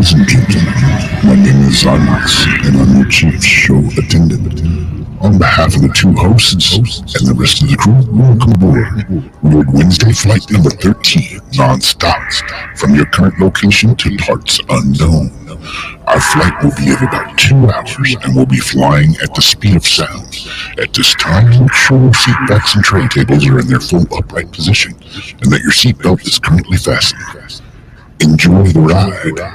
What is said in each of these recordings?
Ladies and gentlemen, my name is Onyx, and I'm your chief show attendant. On behalf of the two hosts and the rest of the crew, welcome aboard Weird Wednesday Flight number 13, non-stop, from your current location to parts unknown. Our flight will be at about 2 hours, and we'll be flying at the speed of sound. At this time, make sure your seat backs and tray tables are in their full upright position, and that your seatbelt is currently fastened. Enjoy the ride.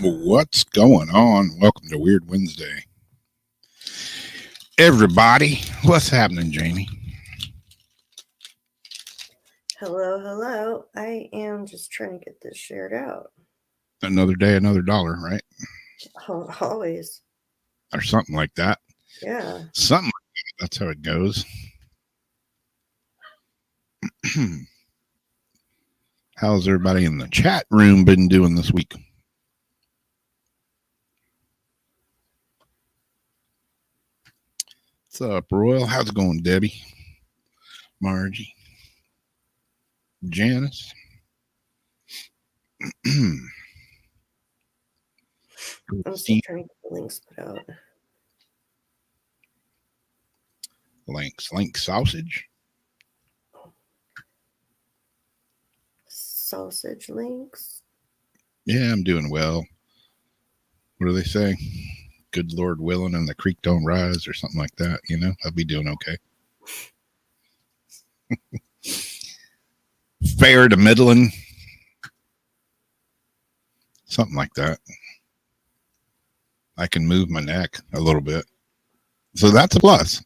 What's going on? Welcome to Weird Wednesday. Everybody, what's happening, Jamie? Hello. I am just trying to get this shared out. Another day, another dollar, right? Always. Or something like that. Yeah. Something like that. That's how it goes. How's everybody in the chat room been doing this week? What's up, Royal? How's it going, Debbie? Margie? Janice? I'm still trying to get the links put out. Link sausage? Sausage links? Yeah, I'm doing well. What do they say? Good Lord willing and the creek don't rise or something like that, you know? I'll be doing okay. Fair to middling. Something like that. I can move my neck a little bit. So that's a plus.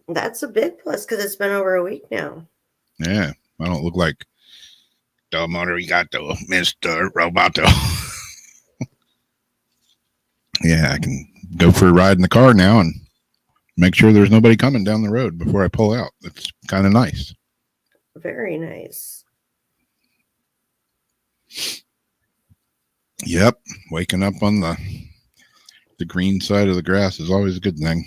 That's a big plus because it's been over a week now. Yeah. I don't look like the Morigato, Mr. Roboto. Yeah, I can go for a ride in the car now and make sure there's nobody coming down the road before I pull out. That's kind of nice. Very nice. Yep. Waking up on the green side of the grass is always a good thing.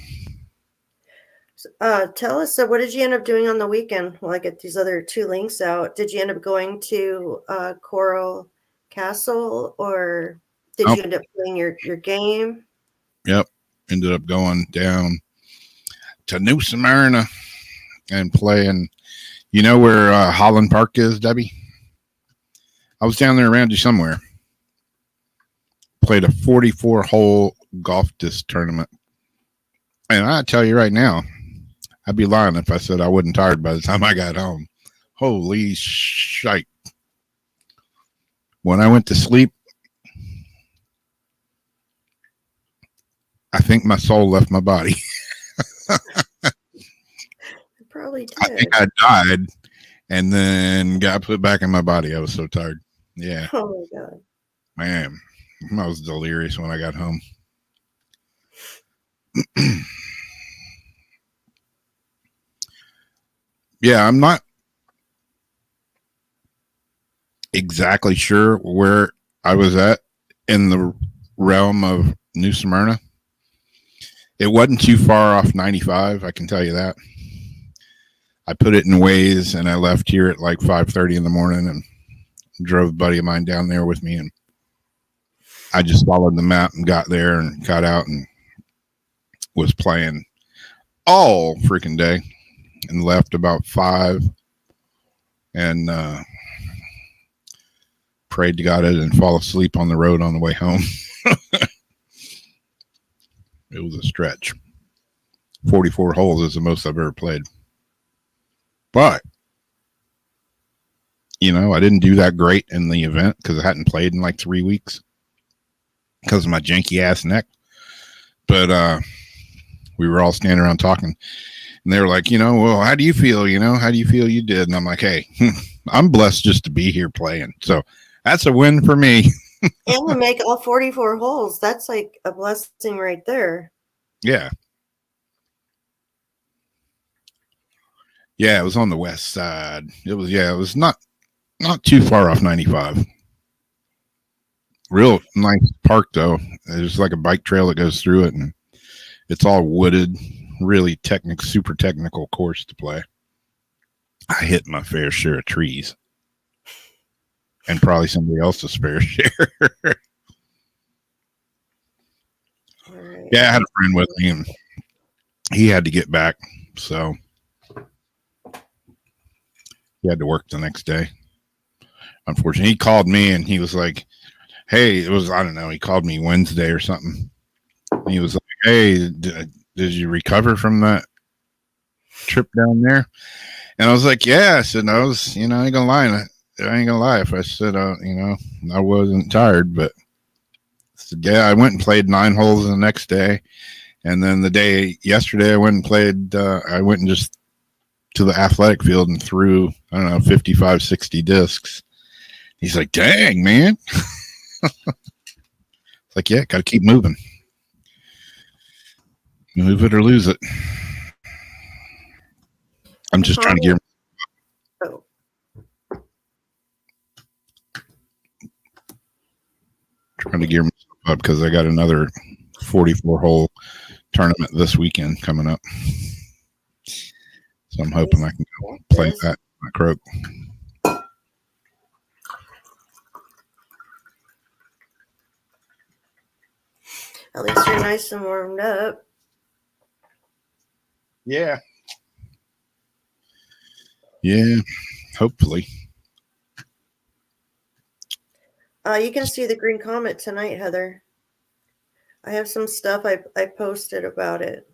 Tell us, what did you end up doing on the weekend? Well, I get these other two links out. Did you end up going to Coral Castle, or did you end up playing your game? Yep. Ended up going down to New Smyrna and playing. You know where Holland Park is, Debbie? I was down there around you somewhere. Played a 44-hole golf disc tournament. And I tell you right now, I'd be lying if I said I wasn't tired by the time I got home. Holy shite. When I went to sleep, I think my soul left my body. Probably did. I think I died and then got put back in my body. I was so tired. Yeah. Oh my God. Man, I was delirious when I got home. Yeah, I'm not exactly sure where I was at in the realm of New Smyrna. It wasn't too far off 95, I can tell you that. I put it in Waze and I left here at like 5:30 in the morning and drove a buddy of mine down there with me, and I just followed the map and got there and got out and was playing all freaking day and left about 5 and prayed to God I didn't fall asleep on the road on the way home. It was a stretch. 44 holes is the most I've ever played. But, you know, I didn't do that great in the event because I hadn't played in like 3 weeks because of my janky ass neck. But we were all standing around talking, and they were like, you know, well, how do you feel? You know, how do you feel you did? And I'm like, hey, I'm blessed just to be here playing. So that's a win for me. And to make all 44 holes, that's like a blessing right there. Yeah. Yeah, it was on the west side. It was not too far off 95. Real nice park though. There's like a bike trail that goes through it, and it's all wooded. Really super technical course to play. I hit my fair share of trees, and probably somebody else's fair share. Right. Yeah, I had a friend with me, and he had to get back, so he had to work the next day. Unfortunately, he called me and he was like, hey, it was, I don't know, he called me Wednesday or something. And he was like, hey, did you recover from that trip down there? And I was like, yeah. I said, I was, you know, I ain't gonna lie. If I said, you know, I wasn't tired, but I said, yeah, I went and played 9 holes the next day. And then the day yesterday, I went and played, I went and just to the athletic field and threw, I don't know, 55, 60 discs. He's like, dang, man. It's like, yeah, got to keep moving. Move it or lose it. I'm just trying to gear. Oh. Trying to gear myself up because I got another 44 hole tournament this weekend coming up. So I'm hoping I can go play that at Croak. At least you're nice and warmed up. Yeah. Yeah, hopefully. You can see the green comet tonight, Heather. I have some stuff I posted about it.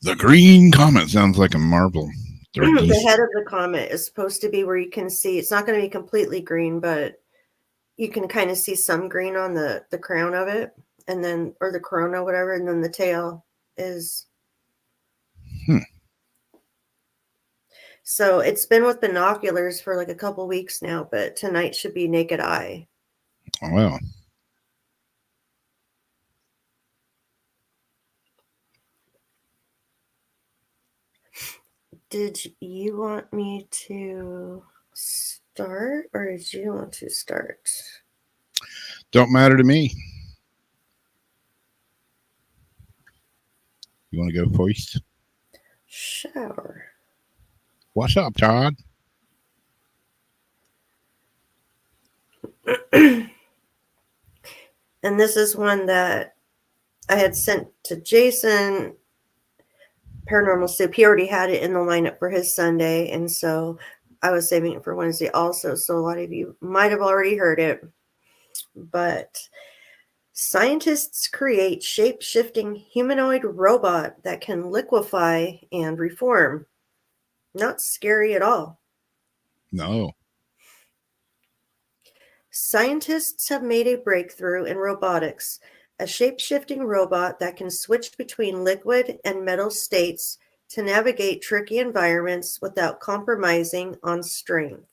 The green comet sounds like a marble. The head of the comet is supposed to be where you can see. It's not going to be completely green, but you can kind of see some green on the crown of it, and then, or the corona, whatever, and then the tail is. So it's been with binoculars for like a couple weeks now, but tonight should be naked eye. Oh, wow. Did you want me to start, or did you want to start? Don't matter to me. You want to go first? Shower. What's up, Todd? And this is one that I had sent to Jason, Paranormal Soup. He already had it in the lineup for his Sunday, and so I was saving it for Wednesday also. So a lot of you might have already heard it. But scientists create shape-shifting humanoid robot that can liquefy and reform. Not scary at all. No. Scientists have made a breakthrough in robotics, a shape-shifting robot that can switch between liquid and metal states to navigate tricky environments without compromising on strength.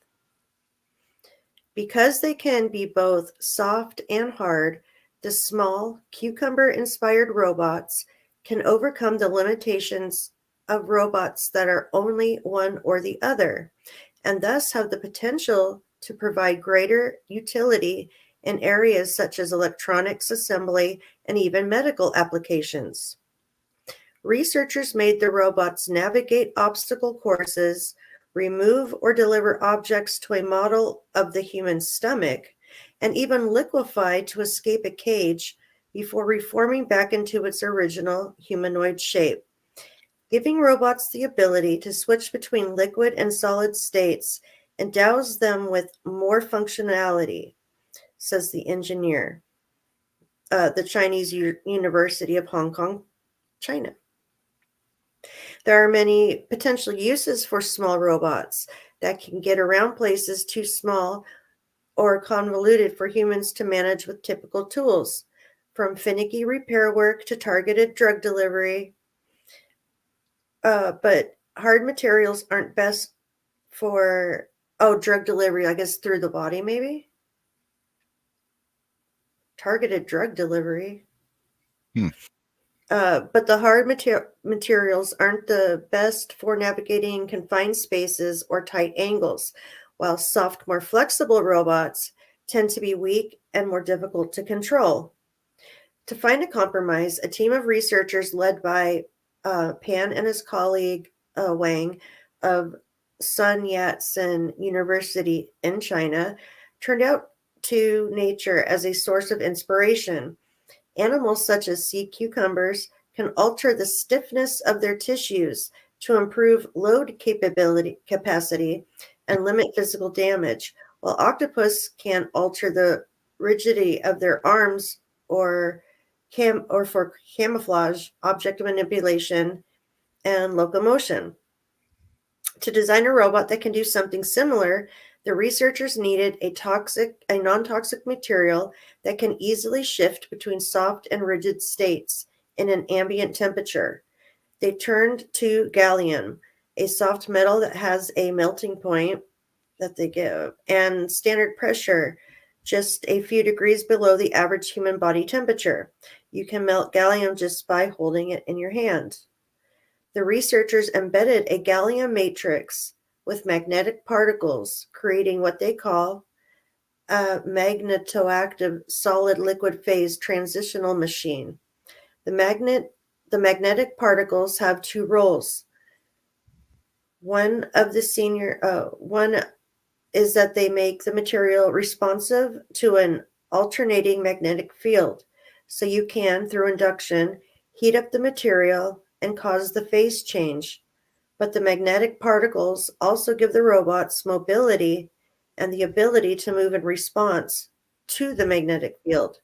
Because they can be both soft and hard, the small, cucumber-inspired robots can overcome the limitations of robots that are only one or the other, and thus have the potential to provide greater utility in areas such as electronics assembly and even medical applications. Researchers made the robots navigate obstacle courses, remove or deliver objects to a model of the human stomach, and even liquefy to escape a cage before reforming back into its original humanoid shape, giving robots the ability to switch between liquid and solid states endows them with more functionality, says the engineer, the Chinese University of Hong Kong, China. There are many potential uses for small robots that can get around places too small or convoluted for humans to manage with typical tools, from finicky repair work to targeted drug delivery. But hard materials aren't best for, drug delivery, I guess through the body, maybe? Targeted drug delivery. But the hard materials aren't the best for navigating confined spaces or tight angles, while soft, more flexible robots tend to be weak and more difficult to control. To find a compromise, a team of researchers led by Pan and his colleague Wang of Sun Yat-sen University in China turned out to nature as a source of inspiration. Animals such as sea cucumbers can alter the stiffness of their tissues to improve load capacity and limit physical damage, while octopus can alter the rigidity of their arms or for camouflage, object manipulation, and locomotion. To design a robot that can do something similar, the researchers needed a non-toxic material that can easily shift between soft and rigid states in an ambient temperature. They turned to gallium, a soft metal that has a melting point that they give, and standard pressure, just a few degrees below the average human body temperature. You can melt gallium just by holding it in your hand. The researchers embedded a gallium matrix with magnetic particles, creating what they call a magnetoactive solid liquid phase transitional machine. The magnetic particles have two roles. One is that they make the material responsive to an alternating magnetic field, so you can, through induction, heat up the material and cause the phase change. But the magnetic particles also give the robots mobility and the ability to move in response to the magnetic field.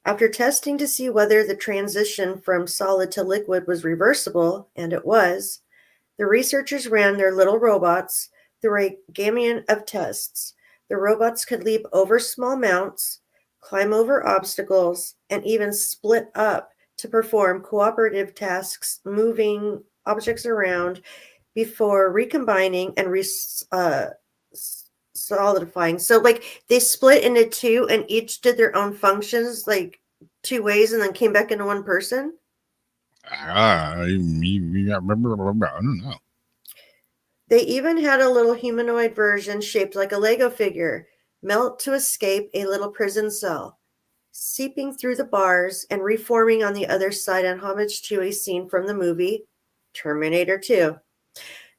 After testing to see whether the transition from solid to liquid was reversible, and it was, the researchers ran their little robots through a gamut of tests. The robots could leap over small mounts, climb over obstacles, and even split up to perform cooperative tasks, moving objects around before recombining and solidifying. So, like, they split into two and each did their own functions, like two ways, and then came back into one person. I don't know. They even had a little humanoid version shaped like a Lego figure melt to escape a little prison cell, seeping through the bars and reforming on the other side in homage to a scene from the movie Terminator 2.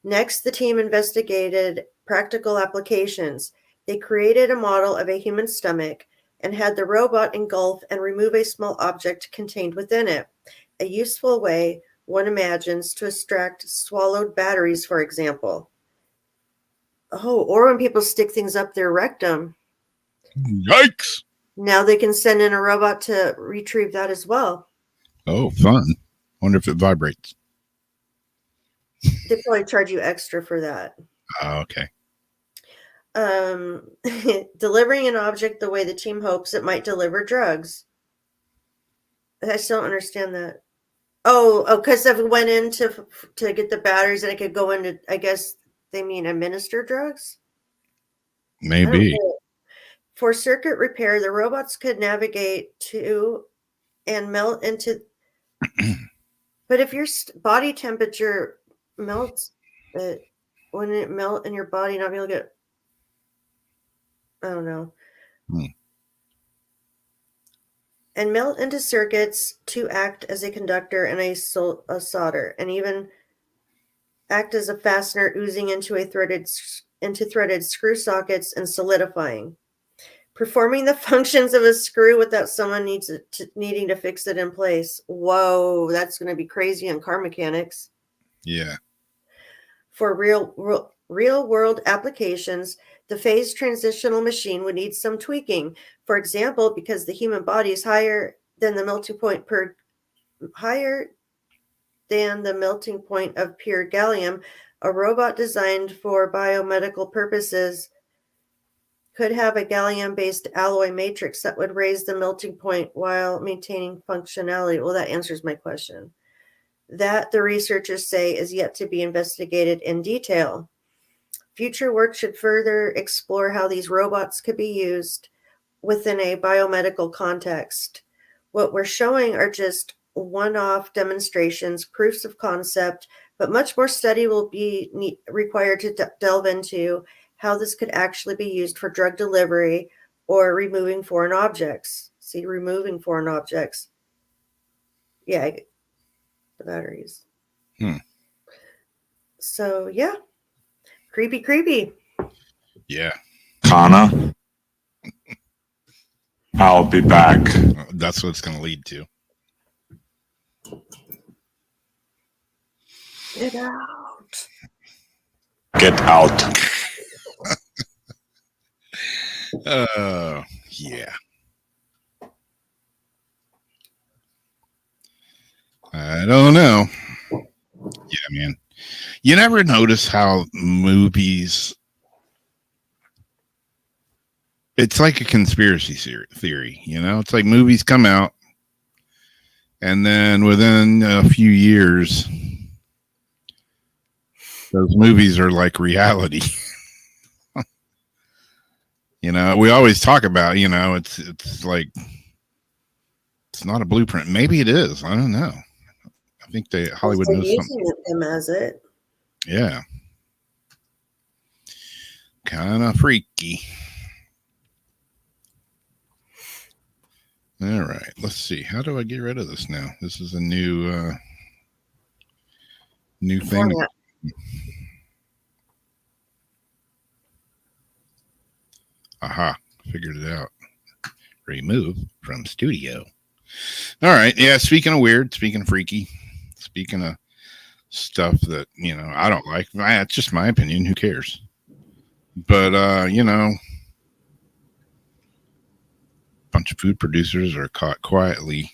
Next, the team investigated practical applications. They created a model of a human stomach and had the robot engulf and remove a small object contained within it, a useful way, one imagines, to extract swallowed batteries, for example. Oh, or when people stick things up their rectum. Yikes! Now they can send in a robot to retrieve that as well. Oh, fun. Wonder if it vibrates. They probably charge you extra for that. Okay. Delivering an object the way the team hopes it might deliver drugs. I still don't understand that. Oh, because if it went in to get the batteries and it could go into, I guess they mean administer drugs? Maybe. For circuit repair, the robots could navigate to and melt into. But if your body temperature melts, wouldn't it melt in your body, not be able to get? I don't know. And melt into circuits to act as a conductor and a solder, and even act as a fastener, oozing into threaded screw sockets and solidifying, performing the functions of a screw without someone needing to fix it in place. Whoa, that's going to be crazy in car mechanics. Yeah. For real world applications, the phase transitional machine would need some tweaking. For example, because the human body is higher than the melting point of pure gallium, a robot designed for biomedical purposes could have a gallium-based alloy matrix that would raise the melting point while maintaining functionality. Well, that answers my question. That, the researchers say, is yet to be investigated in detail. Future work should further explore how these robots could be used within a biomedical context. What we're showing are just one-off demonstrations, proofs of concept, but much more study will be required to delve into how this could actually be used for drug delivery or removing foreign objects. See, removing foreign objects. Yeah, the batteries. So, yeah. Creepy. Yeah. Kana, I'll be back. That's what it's going to lead to. Get out. Get out. Yeah. I don't know. Yeah, man. You never notice how movies, it's like a conspiracy theory, you know? It's like movies come out and then within a few years, those movies are like reality. You know, we always talk about, you know, it's like, it's not a blueprint. Maybe it is. I don't know. I think Hollywood knows something. Them as it. Yeah. Kind of freaky. All right. Let's see. How do I get rid of this now? This is a new thing. Format. Aha. Figured it out. Remove from studio. All right. Yeah. Speaking of weird, speaking of freaky, speaking of stuff that, you know, I don't like. It's just my opinion. Who cares? But, you know, a bunch of food producers are caught quietly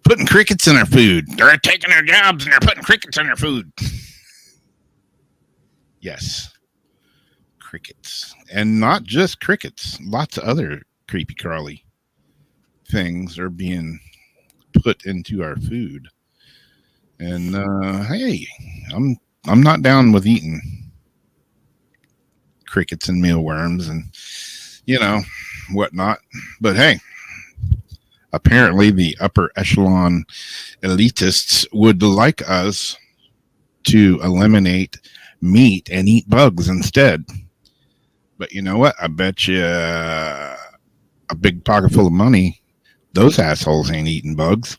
putting crickets in our food. They're taking our jobs and they're putting crickets in our food. Yes. Crickets. And not just crickets. Lots of other creepy crawly things are being put into our food. And hey, I'm not down with eating crickets and mealworms and, you know, whatnot. But hey, apparently the upper echelon elitists would like us to eliminate meat and eat bugs instead. But you know what? I bet you a big pocket full of money, those assholes ain't eating bugs.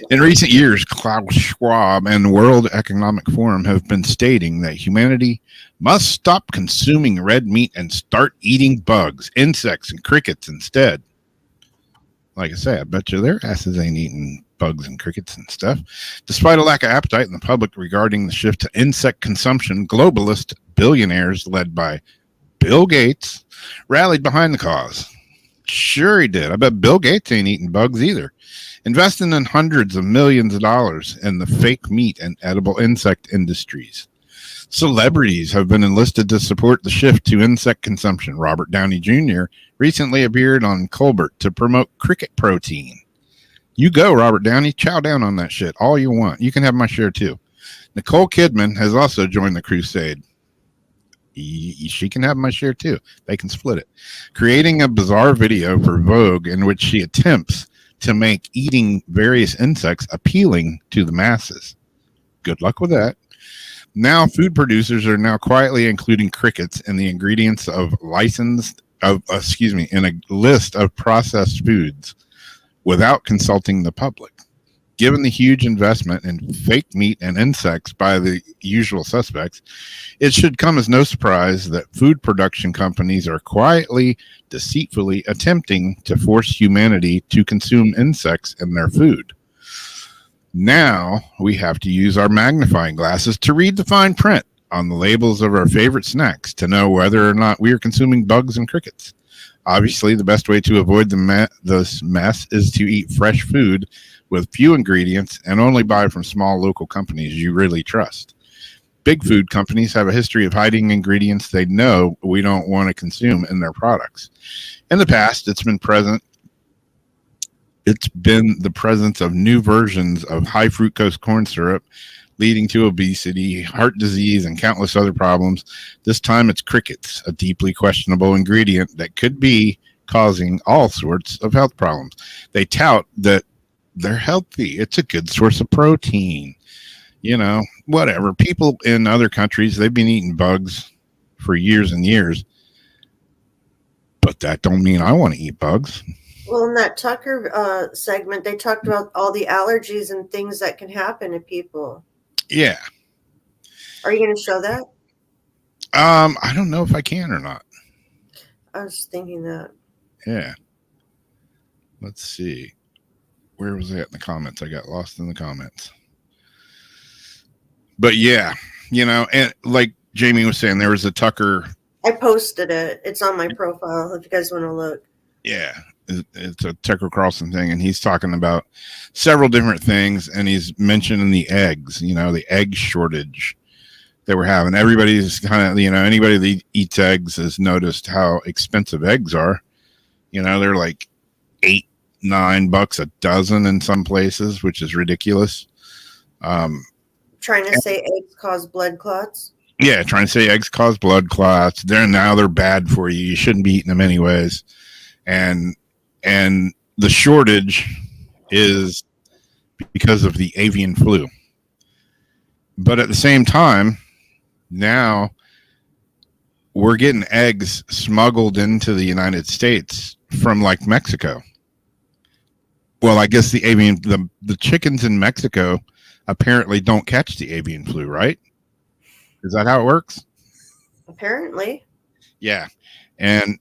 In recent years, Klaus Schwab and the World Economic Forum have been stating that humanity must stop consuming red meat and start eating bugs, insects, and crickets instead. Like I say, I bet you their asses ain't eating bugs and crickets and stuff. Despite a lack of appetite in the public regarding the shift to insect consumption, globalist billionaires led by Bill Gates rallied behind the cause. Sure he did. I bet Bill Gates ain't eating bugs either. Investing in hundreds of millions of dollars in the fake meat and edible insect industries. Celebrities have been enlisted to support the shift to insect consumption. Robert Downey Jr. recently appeared on Colbert to promote cricket protein. You go, Robert Downey. Chow down on that shit all you want. You can have my share too. Nicole Kidman has also joined the crusade. She can have my share too. They can split it. Creating a bizarre video for Vogue in which she attempts to make eating various insects appealing to the masses. Good luck with that. Now, food producers are now quietly including crickets in the ingredients of in a list of processed foods without consulting the public. Given the huge investment in fake meat and insects by the usual suspects, it should come as no surprise that food production companies are quietly, deceitfully attempting to force humanity to consume insects in their food. Now we have to use our magnifying glasses to read the fine print on the labels of our favorite snacks to know whether or not we are consuming bugs and crickets. Obviously, the best way to avoid this mess is to eat fresh food with few ingredients and only buy from small local companies you really trust. Big food companies have a history of hiding ingredients they know we don't want to consume in their products. In the past, it's been the presence of new versions of high fructose corn syrup, leading to obesity, heart disease, and countless other problems. This time it's crickets, a deeply questionable ingredient that could be causing all sorts of health problems. They tout that they're healthy. It's a good source of protein. You know, whatever. People in other countries, they've been eating bugs for years and years. But that don't mean I want to eat bugs. Well, in that Tucker segment, they talked about all the allergies and things that can happen to people. Yeah. Are you going to show that? I don't know if I can or not. I was thinking that. Yeah. Let's see. Where was that in the comments? I got lost in the comments. But yeah, you know, and like Jamie was saying, there was a Tucker. I posted it. It's on my profile if you guys want to look. Yeah, it's a Tucker Carlson thing, and he's talking about several different things, and he's mentioning the eggs, you know, the egg shortage that we're having. Everybody's kind of, you know, anybody that eats eggs has noticed how expensive eggs are. You know, they're like $8-9 a dozen in some places, which is ridiculous. Trying to say eggs cause blood clots. Yeah, trying to say eggs cause blood clots. They're bad for you. You shouldn't be eating them anyways. And the shortage is because of the avian flu. But at the same time, now we're getting eggs smuggled into the United States from like Mexico. Well, I guess the chickens in Mexico apparently don't catch the avian flu, right? Is that how it works? Apparently. Yeah. And,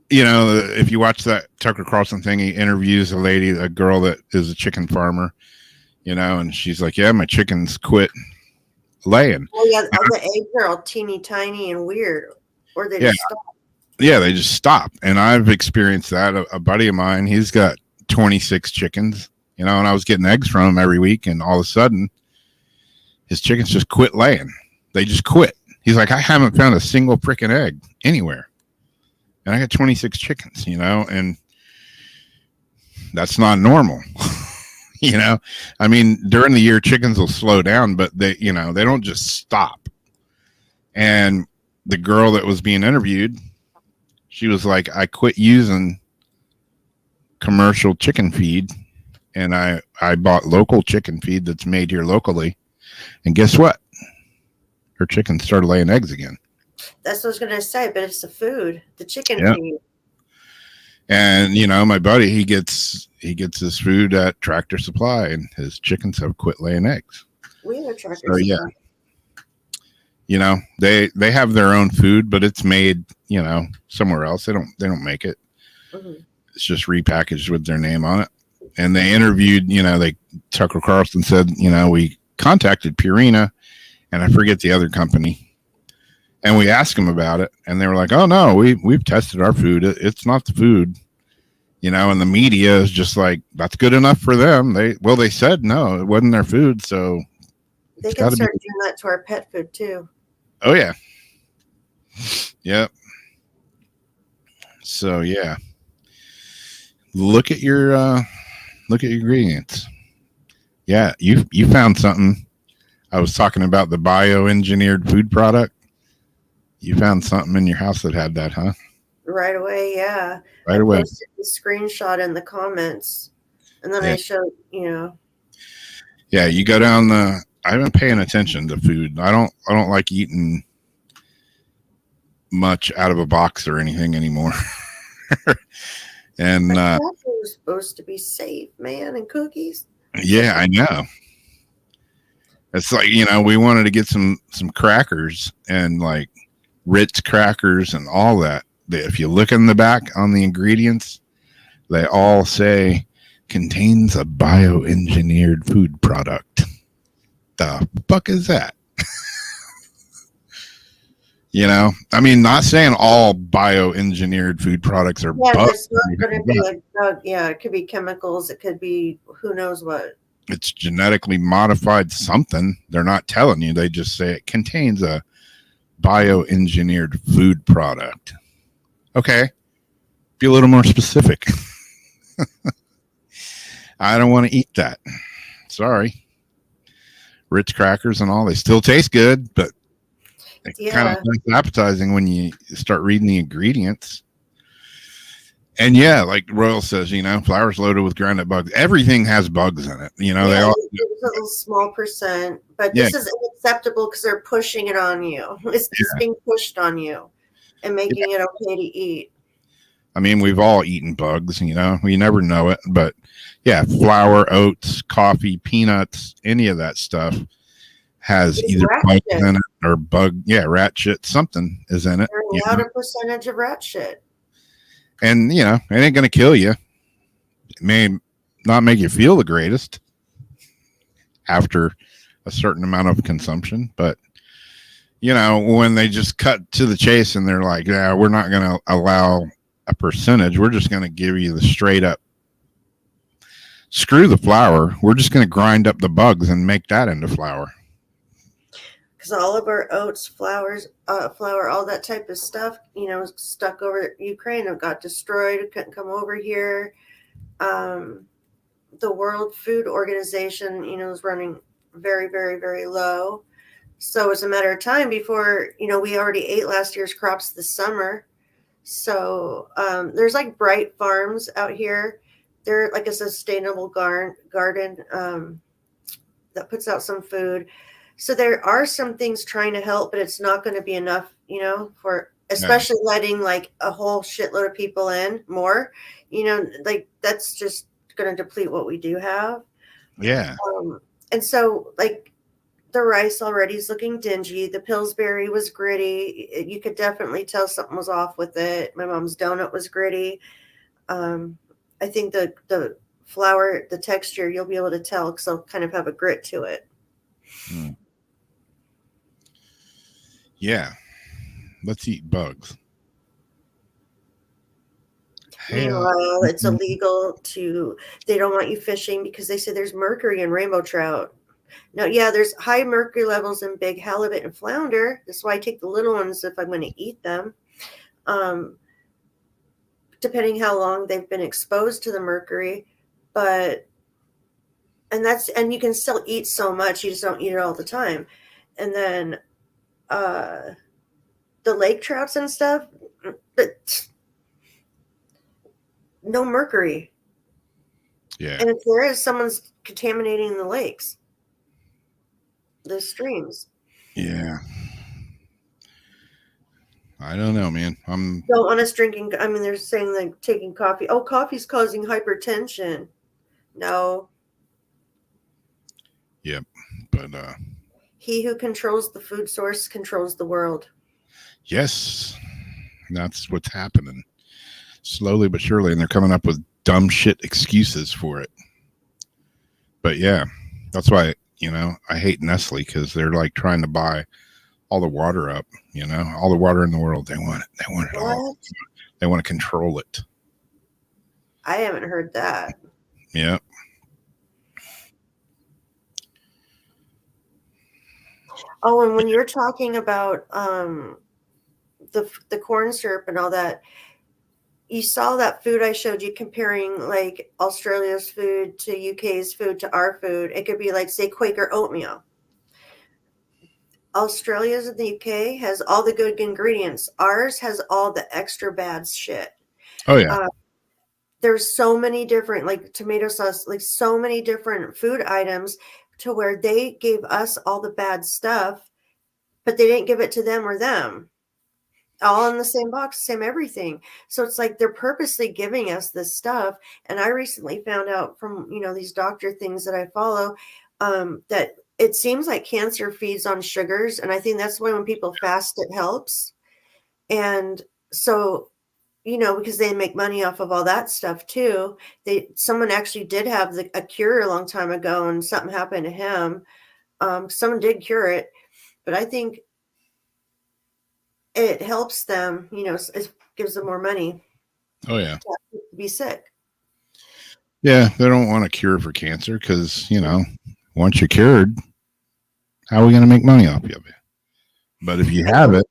you know, if you watch that Tucker Carlson thing, he interviews a girl that is a chicken farmer, you know, and she's like, yeah, my chickens quit laying. Well, yeah, the eggs are all teeny tiny and weird. Or they just stop. Yeah, they just stop. And I've experienced that. A buddy of mine, he's got 26 chickens, you know, and I was getting eggs from him every week, and all of a sudden his chickens just quit laying. They just quit. He's like, I haven't found a single freaking egg anywhere. And I got 26 chickens, you know, and that's not normal. You know, I mean, during the year, chickens will slow down, but they, you know, they don't just stop. And the girl that was being interviewed, she was like, I quit using commercial chicken feed, and I bought local chicken feed that's made here locally. And guess what? Her chickens started laying eggs again. That's what I was going to say, but it's the food, the chicken feed. And, you know, my buddy, he gets his food at Tractor Supply, and his chickens have quit laying eggs. We have a Tractor Supply. Yeah. You know, they have their own food, but it's made, you know, somewhere else. They don't make it. Mm-hmm. It's just repackaged with their name on it. And they interviewed, you know, Tucker Carlson said, you know, we contacted Purina, and I forget the other company. And we asked them about it, and they were like, "Oh no, we've tested our food. It's not the food." You know, and the media is just like, "That's good enough for them." They said no, it wasn't their food, so they can start doing that to our pet food too. Oh yeah, yep. So yeah, look at your ingredients. Yeah, you found something. I was talking about the bioengineered food product. You found something in your house that had that, huh? right away. Yeah. Right I away. posted the screenshot in the comments, and then Yeah. I showed, you know. Yeah, you go down the. I've been paying attention to food. I don't like eating much out of a box or anything anymore. And But crackers were supposed to be safe, man, and cookies. yeah, I know. It's like, we wanted to get some crackers and like Ritz crackers and all that. If you look in the back on the ingredients, they all say contains a bioengineered food product. The fuck is that? I mean, not saying all bioengineered food products are Yeah, bugs. it's not going to be a drug. Yeah, it could be chemicals. It could be who knows what. It's genetically modified something. They're not telling you. They just say it contains a bioengineered food product. Okay. Be a little more specific. I don't want to eat that. Sorry. Ritz crackers and all, they still taste good, but it's kind of less appetizing when you start reading the ingredients. And yeah, like Royal says, flour's loaded with ground up bugs. Everything has bugs in it. They all. It's a little small percent, but this is unacceptable because they're pushing it on you. It's just being pushed on you and making it okay to eat. I mean, we've all eaten bugs, we never know it. But yeah, flour, oats, coffee, peanuts, any of that stuff has either bugs in it or rat shit. Something is in it. There's a lot of percentage of rat shit. And, it ain't going to kill you. It may not make you feel the greatest after a certain amount of consumption. But, when they just cut to the chase and they're like, yeah, we're not going to allow a percentage. We're just going to give you the straight up, screw the flour. We're just going to grind up the bugs and make that into flour. Because all of our oats, flour, all that type of stuff, stuck over Ukraine, it got destroyed. It couldn't come over here. The World Food Organization, is running very, very, very low. So it's a matter of time before, we already ate last year's crops this summer. So there's like Bright Farms out here. They're like a sustainable garden that puts out some food. So there are some things trying to help, but it's not going to be enough, for especially letting like a whole shitload of people in more, like that's just going to deplete what we do have. Yeah. And so like the rice already is looking dingy. The Pillsbury was gritty. You could definitely tell something was off with it. My mom's donut was gritty. I think the flour, the texture, you'll be able to tell because it'll kind of have a grit to it. Yeah. Let's eat bugs. Meanwhile, it's illegal they don't want you fishing because they say there's mercury in rainbow trout. Now, yeah, there's high mercury levels in big halibut and flounder. That's why I take the little ones if I'm going to eat them. Depending how long they've been exposed to the mercury. And you can still eat so much, you just don't eat it all the time. And then the lake trouts and stuff, but no mercury. Yeah. And if there is, someone's contaminating the lakes, the streams. Yeah. I don't know, man. Don't want us drinking. I mean, they're saying like taking coffee. Oh, coffee's causing hypertension. No. Yep. But he who controls the food source controls the world. Yes. That's what's happening. Slowly but surely, and they're coming up with dumb shit excuses for it. But yeah, that's why, I hate Nestle because they're like trying to buy all the water up, all the water in the world. They want it. They want it all. They want to control it. I haven't heard that. Yeah. Oh, and when you're talking about the corn syrup and all that, you saw that food I showed you comparing like Australia's food to UK's food to our food. It could be like, say, Quaker oatmeal. Australia's in the UK has all the good ingredients. Ours has all the extra bad shit. Oh yeah. There's so many different, like tomato sauce, like so many different food items to where they gave us all the bad stuff, but they didn't give it to them or them. All in the same box, same everything. So it's like they're purposely giving us this stuff. And I recently found out from, these doctor things that I follow, that it seems like cancer feeds on sugars. And I think that's why when people fast, it helps. And so, because they make money off of all that stuff too. Someone actually did have a cure a long time ago, and something happened to him. Someone did cure it, but I think it helps them. It gives them more money Oh yeah. to be sick. Yeah, they don't want a cure for cancer because once you're cured, how are we going to make money off of you? But if you have it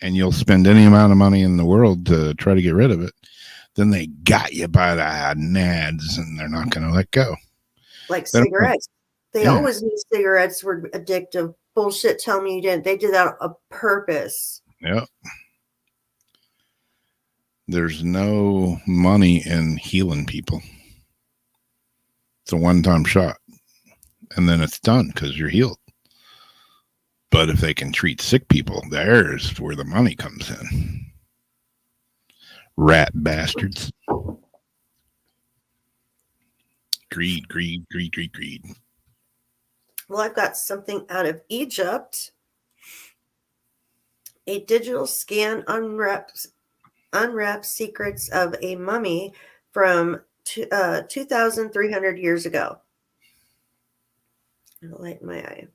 and you'll spend any amount of money in the world to try to get rid of it, then they got you by the nads and they're not going to let go. Like cigarettes. They always knew cigarettes were addictive. Bullshit, tell me you didn't. They did that on purpose. Yep. There's no money in healing people. It's a one-time shot. And then it's done because you're healed. But if they can treat sick people, there's where the money comes in. Rat bastards. Greed, greed, greed, greed, greed. Well, I've got something out of Egypt. A digital scan unwraps secrets of a mummy from 2,300 years ago. I'll light my eye.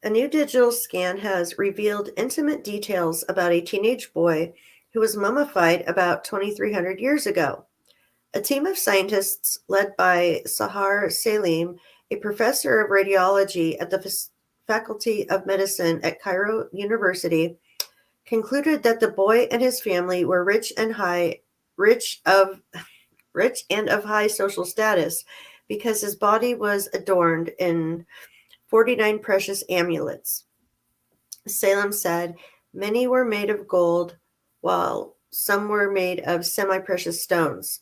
A new digital scan has revealed intimate details about a teenage boy who was mummified about 2,300 years ago. A team of scientists led by Sahar Salim, a professor of radiology at the Faculty of Medicine at Cairo University, concluded that the boy and his family were rich and of high social status because his body was adorned in 49 precious amulets. Salem said many were made of gold, while some were made of semi-precious stones,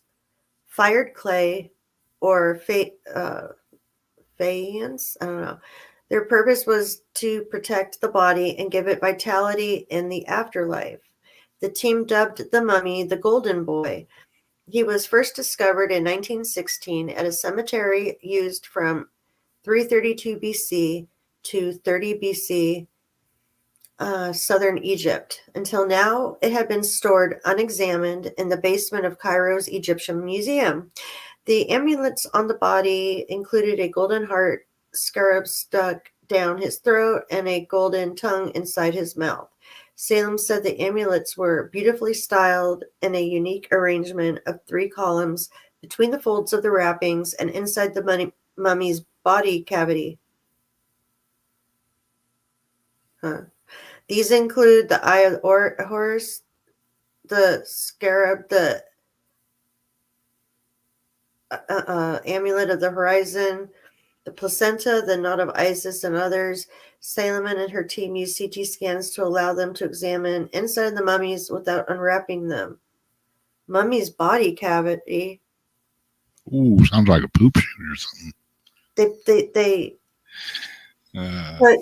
fired clay, or faience. I don't know. Their purpose was to protect the body and give it vitality in the afterlife. The team dubbed the mummy the Golden Boy. He was first discovered in 1916 at a cemetery used from 332 BC to 30 BC, southern Egypt. Until now, it had been stored unexamined in the basement of Cairo's Egyptian Museum. The amulets on the body included a golden heart scarab stuck down his throat and a golden tongue inside his mouth. Salem said the amulets were beautifully styled in a unique arrangement of 3 columns between the folds of the wrappings and inside the mummy's body cavity. These include the eye of Horus, the scarab, the amulet of the horizon, the placenta, the knot of Isis, and others. Salomon and her team used CT scans to allow them to examine inside the mummies without unwrapping them. Mummy's body cavity. Ooh, sounds like a poop shoot or something. They put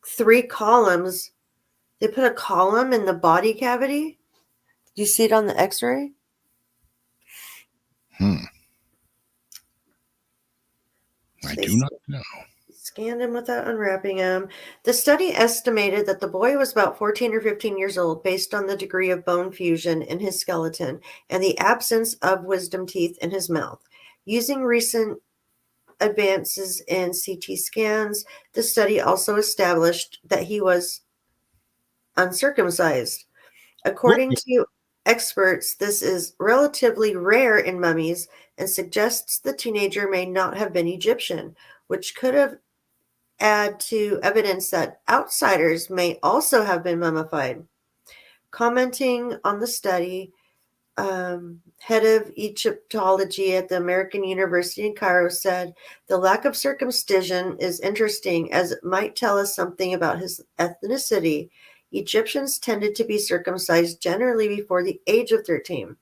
3 columns. They put a column in the body cavity. Do you see it on the X-ray? I do not know. Scanned him without unwrapping him. The study estimated that the boy was about 14 or 15 years old based on the degree of bone fusion in his skeleton and the absence of wisdom teeth in his mouth. Using recent advances in CT scans, the study also established that he was uncircumcised. According to experts, this is relatively rare in mummies and suggests the teenager may not have been Egyptian, which could have add to evidence that outsiders may also have been mummified. Commenting on the study, head of Egyptology at the American University in Cairo, said the lack of circumcision is interesting as it might tell us something about his ethnicity. Egyptians tended to be circumcised generally before the age of 13.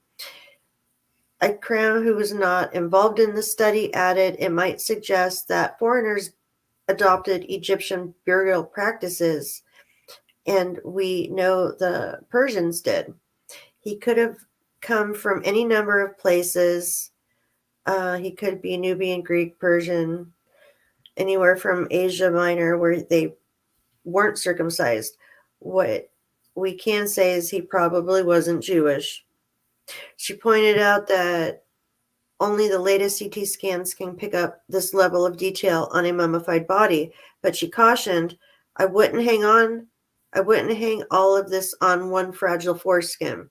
Ikram, who was not involved in the study, added it might suggest that foreigners adopted Egyptian burial practices, and we know the Persians did. He could have come from any number of places. He could be Nubian, Greek, Persian, anywhere from Asia Minor where they weren't circumcised. What we can say is he probably wasn't Jewish. She pointed out that only the latest CT scans can pick up this level of detail on a mummified body, but she cautioned, I wouldn't hang all of this on one fragile foreskin.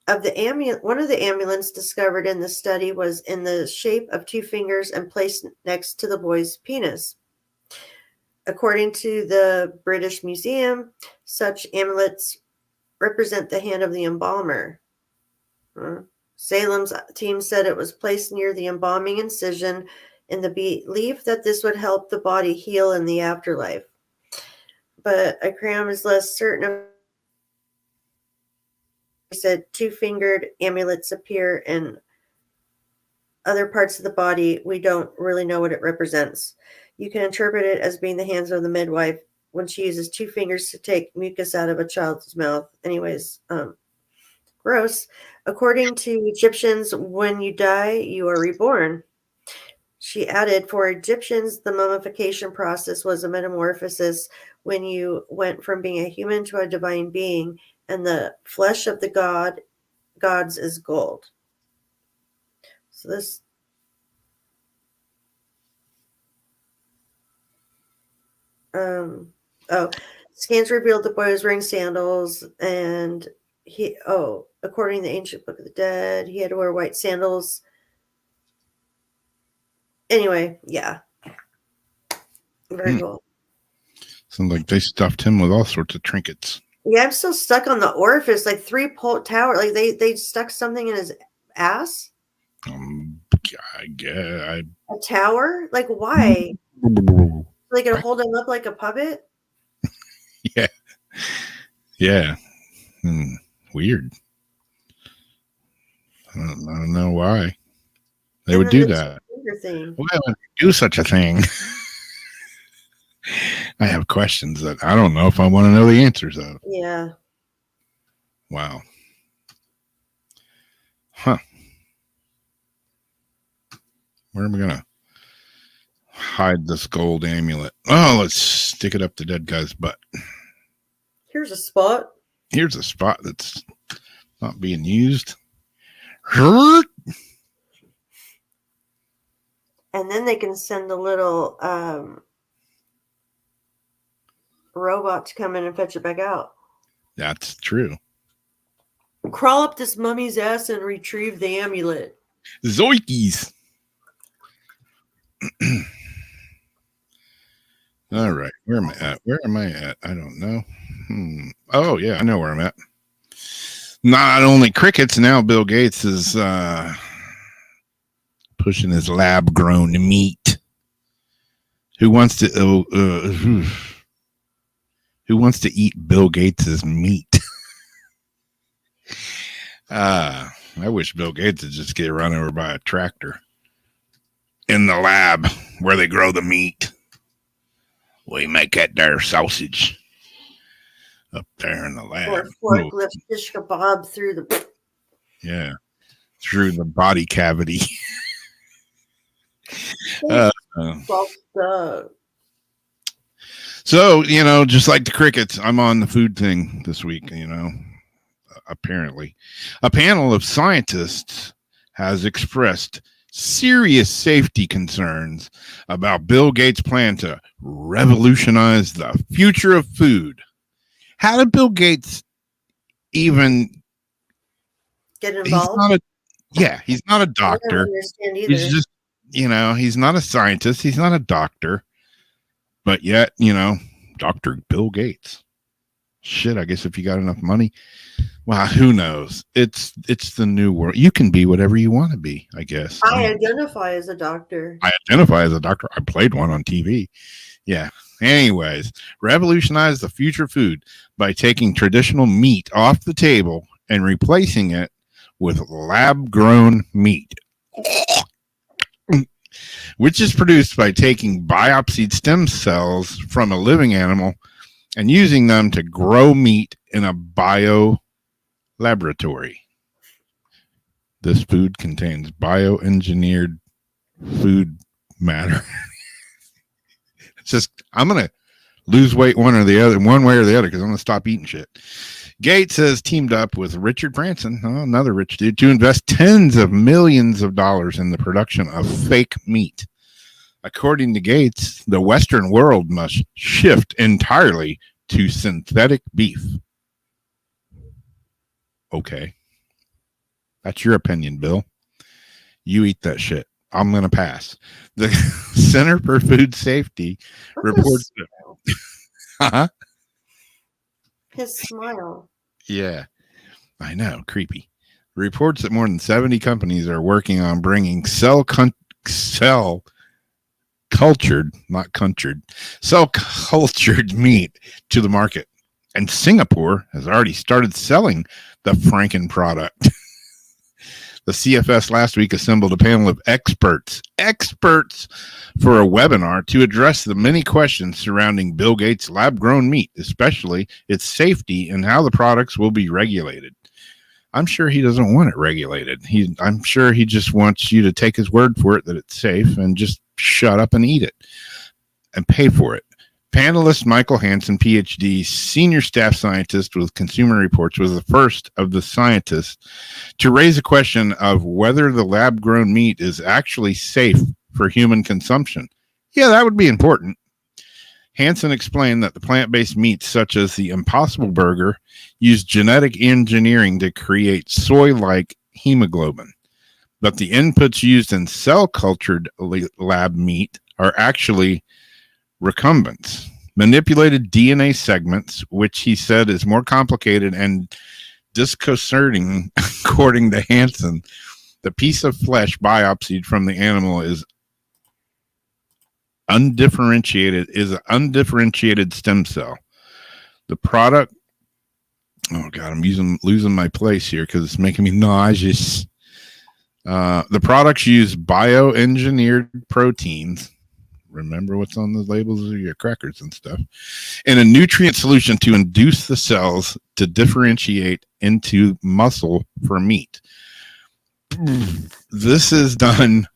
One of the amulets discovered in the study was in the shape of two fingers and placed next to the boy's penis. According to the British Museum, such amulets represent the hand of the embalmer. Salem's team said it was placed near the embalming incision in the belief that this would help the body heal in the afterlife. But Ikram is less certain of. He said two-fingered amulets appear in other parts of the body. We don't really know what it represents. You can interpret it as being the hands of the midwife when she uses two fingers to take mucus out of a child's mouth. Anyways, gross. According to Egyptians, when you die, you are reborn. She added, for Egyptians, the mummification process was a metamorphosis when you went from being a human to a divine being, and the flesh of the gods is gold. So this scans revealed the boy was wearing sandals, and according to the ancient Book of the Dead, he had to wear white sandals. Anyway, yeah. Very cool. Sounds like they stuffed him with all sorts of trinkets. Yeah, I'm still stuck on the orifice, like 3-pole tower. Like they stuck something in his ass. I guess A tower? Like why? They could hold him up like a puppet? Yeah. Yeah. Weird. I don't know why they would do that. Why would they do such a thing? I have questions that I don't know if I want to know the answers of. Yeah. Wow. Huh. Where am I gonna hide this gold amulet? Oh, let's stick it up the dead guy's butt. Here's a spot. Here's a spot that's not being used. Hurt. And then they can send a little robot to come in and fetch it back out. That's true. Crawl up this mummy's ass and retrieve the amulet. Zoikies. All right. Where am I at? Where am I at? I don't know. Oh, yeah. I know where I'm at. Not only crickets, now Bill Gates is pushing his lab-grown meat. Who wants to eat Bill Gates's meat? I wish Bill Gates would just get run over by a tractor in the lab where they grow the meat. We make that there sausage up there in the lab. Or forklift shish kebab through the body cavity. So, just like the crickets, I'm on the food thing this week, apparently. A panel of scientists has expressed serious safety concerns about Bill Gates' plan to revolutionize the future of food. How did Bill Gates even get involved? He's not a doctor. I don't understand either. He's just, he's not a scientist. He's not a doctor. But yet, Dr. Bill Gates. Shit, I guess if you got enough money, Well, who knows? It's the new world. You can be whatever you want to be, I guess. I identify as a doctor. I identify as a doctor. I played one on TV. Yeah. Anyways, revolutionize the future food by taking traditional meat off the table and replacing it with lab grown meat, which is produced by taking biopsied stem cells from a living animal and using them to grow meat in a bio laboratory. This food contains bioengineered food matter. It's just, I'm going to lose weight one way or the other, because I'm going to stop eating shit. Gates has teamed up with Richard Branson, another rich dude, to invest tens of millions of dollars in the production of fake meat. According to Gates, the Western world must shift entirely to synthetic beef. Okay. That's your opinion, Bill. You eat that shit. I'm going to pass. The Center for Food Safety reports that. His smile. Yeah, I know. Creepy. Reports that more than 70 companies are working on bringing cell cultured meat to the market. And Singapore has already started selling the Franken product. The CFS last week assembled a panel of experts for a webinar to address the many questions surrounding Bill Gates' lab-grown meat, especially its safety and how the products will be regulated. I'm sure he doesn't want it regulated. I'm sure he just wants you to take his word for it that it's safe and just shut up and eat it and pay for it. Panelist Michael Hansen, PhD, senior staff scientist with Consumer Reports, was the first of the scientists to raise a question of whether the lab-grown meat is actually safe for human consumption. Yeah, that would be important. Hansen explained that the plant-based meats, such as the Impossible Burger, use genetic engineering to create soy-like hemoglobin. But the inputs used in cell-cultured lab meat are actually recombinants, manipulated DNA segments, which he said is more complicated and disconcerting. According to Hansen, the piece of flesh biopsied from the animal is an undifferentiated stem cell. The product, oh God, I'm losing my place here because it's making me nauseous. The products use bioengineered proteins. Remember what's on the labels of your crackers and stuff, in a nutrient solution to induce the cells to differentiate into muscle for meat. This is done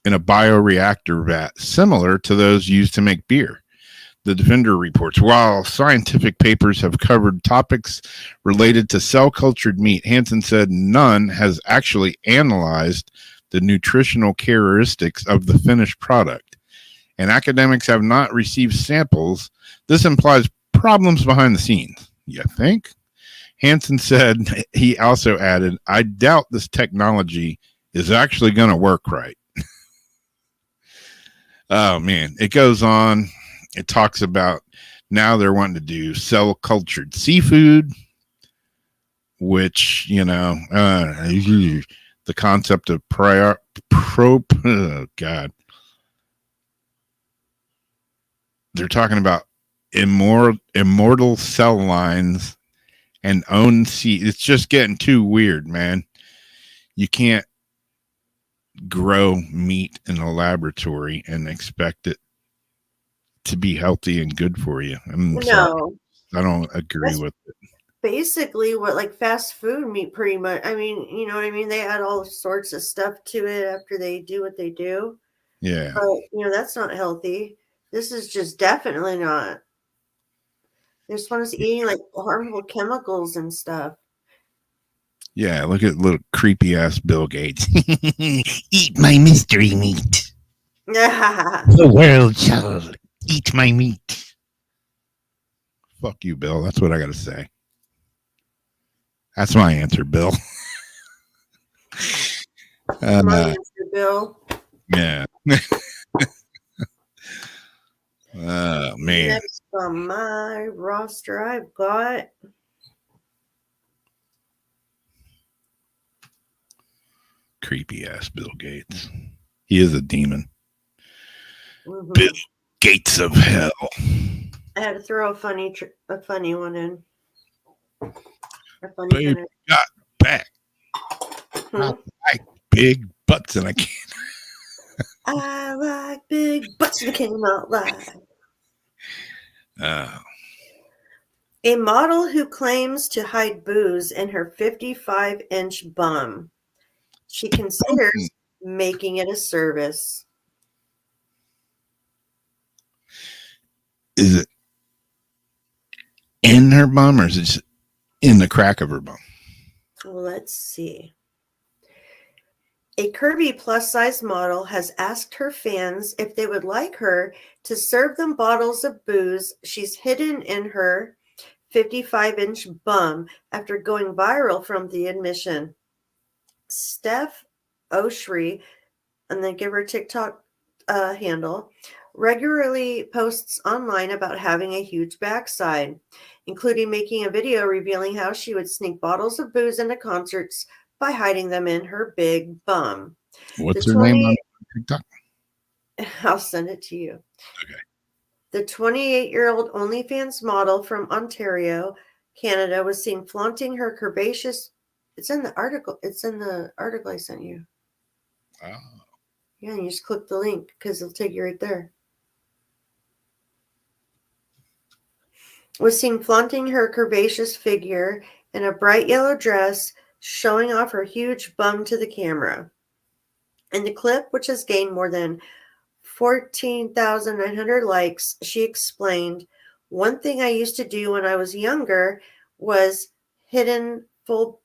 in a bioreactor vat, similar to those used to make beer. The Defender reports, while scientific papers have covered topics related to cell-cultured meat, Hansen said none has actually analyzed the nutritional characteristics of the finished product. And academics have not received samples. This implies problems behind the scenes. You think? Hansen said, he also added, I doubt this technology is actually going to work right. Oh, man. It goes on. It talks about now they're wanting to do cell-cultured seafood, which, the concept of they're talking about immortal cell lines and own seed. It's just getting too weird, man. You can't grow meat in a laboratory and expect it to be healthy and good for you. Sorry. I don't agree with it. Basically what like fast food meat pretty much. I mean, you know what I mean? They add all sorts of stuff to it after they do what they do. Yeah. But, that's not healthy. This is just definitely not. They're supposed to be eating like harmful chemicals and stuff. Yeah, look at little creepy ass Bill Gates. Eat my mystery meat. The world shall eat my meat. Fuck you, Bill. That's what I got to say. That's my answer, Bill. My answer, Bill. Yeah. Oh, man. Next on my roster, I've got creepy ass Bill Gates. He is a demon. Mhm. Bill Gates of hell. I had to throw a funny one in. A funny Babe kind of. got back. Hmm? I like big butts, and I can't. I like big butts that came out live. A model who claims to hide booze in her 55-inch bum. She considers making it a service. Is it in her bum, or is it just in the crack of her bum? Let's see. A curvy plus-size model has asked her fans if they would like her to serve them bottles of booze she's hidden in her 55-inch bum after going viral from the admission. Steph Oshry, and then give her TikTok handle, regularly posts online about having a huge backside, including making a video revealing how she would sneak bottles of booze into concerts by hiding them in her big bum. What's her name on TikTok? I'll send it to you. Okay. The 28-year-old OnlyFans model from Ontario, Canada, was seen flaunting her curvaceous. It's in the article. It's in the article I sent you. Oh. Yeah, you just click the link because it'll take you right there. Was seen flaunting her curvaceous figure in a bright yellow dress, showing off her huge bum to the camera. In the clip, which has gained more than 14,900 likes, she explained, "One thing I used to do when I was younger was hidden full."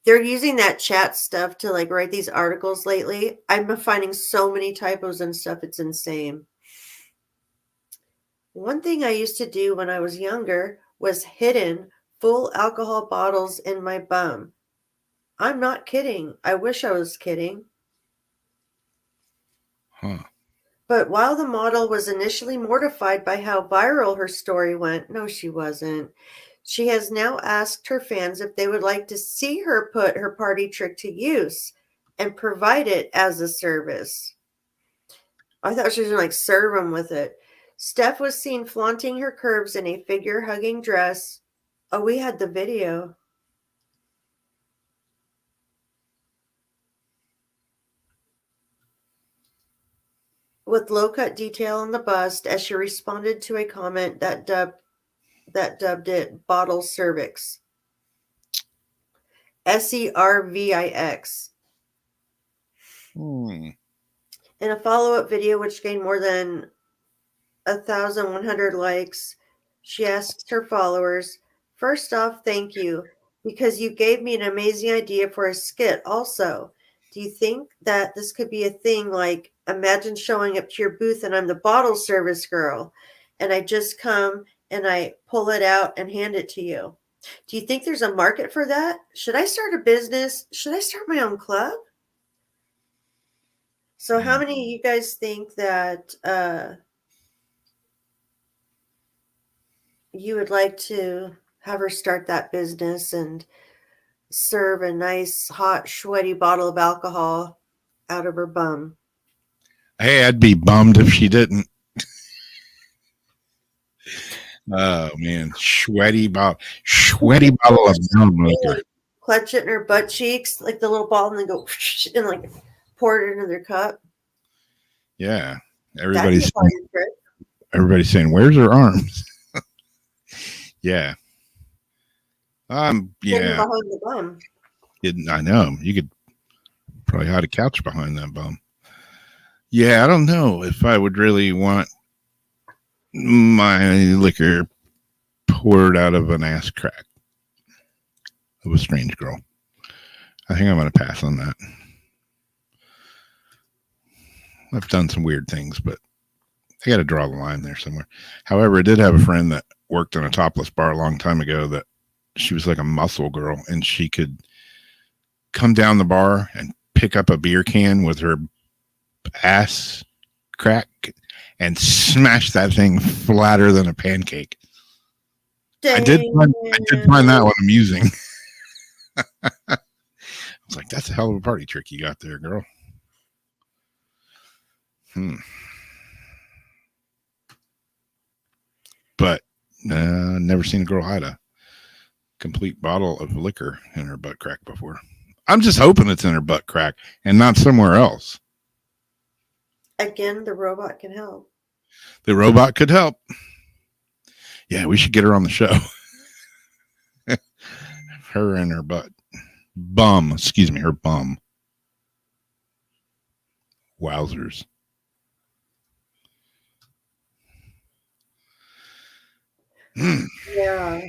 They're using that chat stuff to like write these articles lately. I'm finding so many typos and stuff. It's insane. One thing I used to do when I was younger was hidden full alcohol bottles in my bum. I'm not kidding. I wish I was kidding. Huh. But while the model was initially mortified by how viral her story went, no, she wasn't. She has now asked her fans if they would like to see her put her party trick to use and provide it as a service. I thought she was going to like serve them with it. Steph was seen flaunting her curves in a figure-hugging dress. Oh, we had the video. With low-cut detail on the bust as she responded to a comment that dubbed it bottle cervix. SERVIX. In a follow-up video, which gained more than 1,100 likes, she asked her followers, "First off, thank you, because you gave me an amazing idea for a skit also. Do you think that this could be a thing, like, imagine showing up to your booth and I'm the bottle service girl, and I just come and I pull it out and hand it to you? Do you think there's a market for that? Should I start a business? Should I start my own club?" So how many of you guys think that you would like to have her start that business and serve a nice, hot, sweaty bottle of alcohol out of her bum? Hey, I'd be bummed if she didn't. Oh man, sweaty bottle of bum liquor. Clutch it in her butt cheeks, like the little ball, and then go and like pour it into their cup. Yeah, Everybody's saying, "Where's her arms?" Yeah. behind Yeah. the bum. I know. You could probably hide a couch behind that bum. Yeah, I don't know if I would really want my liquor poured out of an ass crack of a strange girl. I think I'm going to pass on that. I've done some weird things, but I got to draw the line there somewhere. However, I did have a friend that worked in a topless bar a long time ago that she was like a muscle girl, and she could come down the bar and pick up a beer can with her ass crack and smash that thing flatter than a pancake. I did find that one amusing. was like, that's a hell of a party trick you got there, girl. But never seen a girl hide a complete bottle of liquor in her butt crack before. I'm just hoping it's in her butt crack and not somewhere else. Again, the robot can help. The robot could help. Yeah, we should get her on the show. Her and her butt. Bum. Excuse me, her bum. Wowzers. Yeah.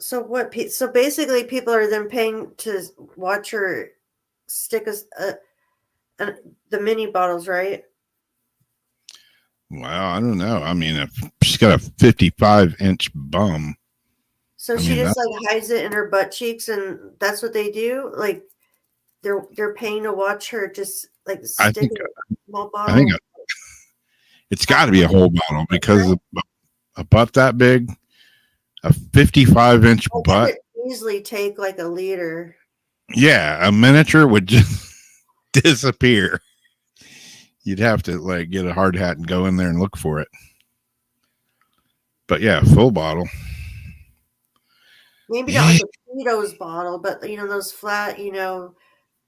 So what? So basically, people are then paying to watch her stick the mini bottles, right? Well, I don't know. I mean, if she's got a 55-inch bum. So she just like hides it in her butt cheeks, and that's what they do. Like they're paying to watch her just like stick a small bottle. I think it's got to be a whole bottle because a butt that big, a 55-inch butt could easily take like a liter. Yeah, a miniature would just disappear. You'd have to like get a hard hat and go in there and look for it. But yeah, full bottle. Maybe not like a Cheetos bottle, but those flat,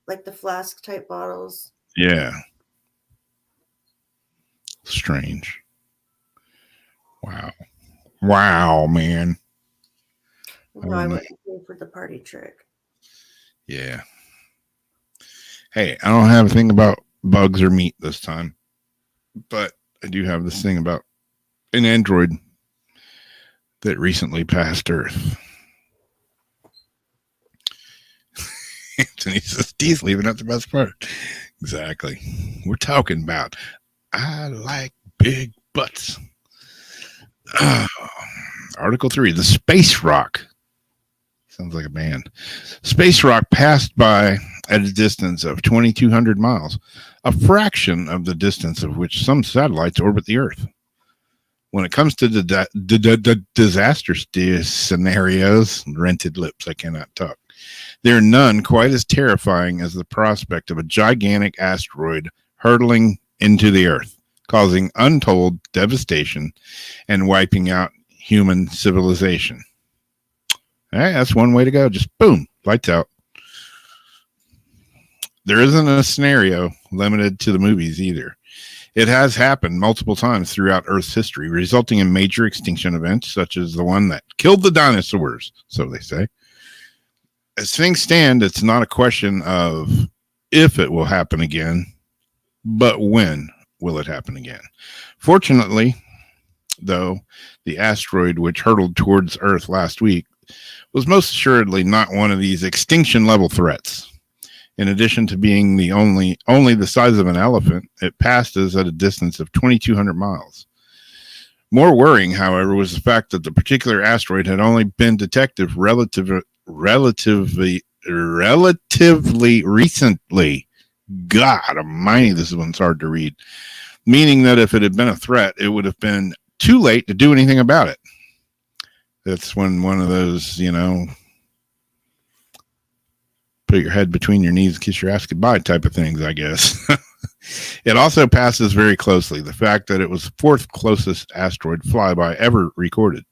like the flask type bottles. Yeah. Strange. Wow, man. No, I wouldn't pay for the party trick. Yeah. Hey, I don't have a thing about bugs or meat this time, but I do have this thing about an android that recently passed Earth. Anthony says, Steve's leaving out the best part. Exactly. We're talking about I like big butts. Article 3, the space rock. Sounds like a band. Space rock passed by at a distance of 2,200 miles, a fraction of the distance of which some satellites orbit the Earth. When it comes to the disaster scenarios, rented lips, I cannot talk. There are none quite as terrifying as the prospect of a gigantic asteroid hurtling into the Earth, causing untold devastation and wiping out human civilization. Hey, that's one way to go. Just boom, lights out. There isn't a scenario limited to the movies either. It has happened multiple times throughout Earth's history, resulting in major extinction events, such as the one that killed the dinosaurs, so they say. As things stand, it's not a question of if it will happen again, but when will it happen again. Fortunately, though, the asteroid which hurtled towards Earth last week was most assuredly not one of these extinction level threats. In addition to being the only the size of an elephant, it passed us at a distance of 2,200 miles. More worrying, however, was the fact that the particular asteroid had only been detected relatively recently. God almighty, this one's hard to read. Meaning that if it had been a threat, it would have been too late to do anything about it. That's when one of those, put your head between your knees and kiss your ass goodbye type of things, I guess. It also passes very closely. The fact that it was the fourth closest asteroid flyby ever recorded.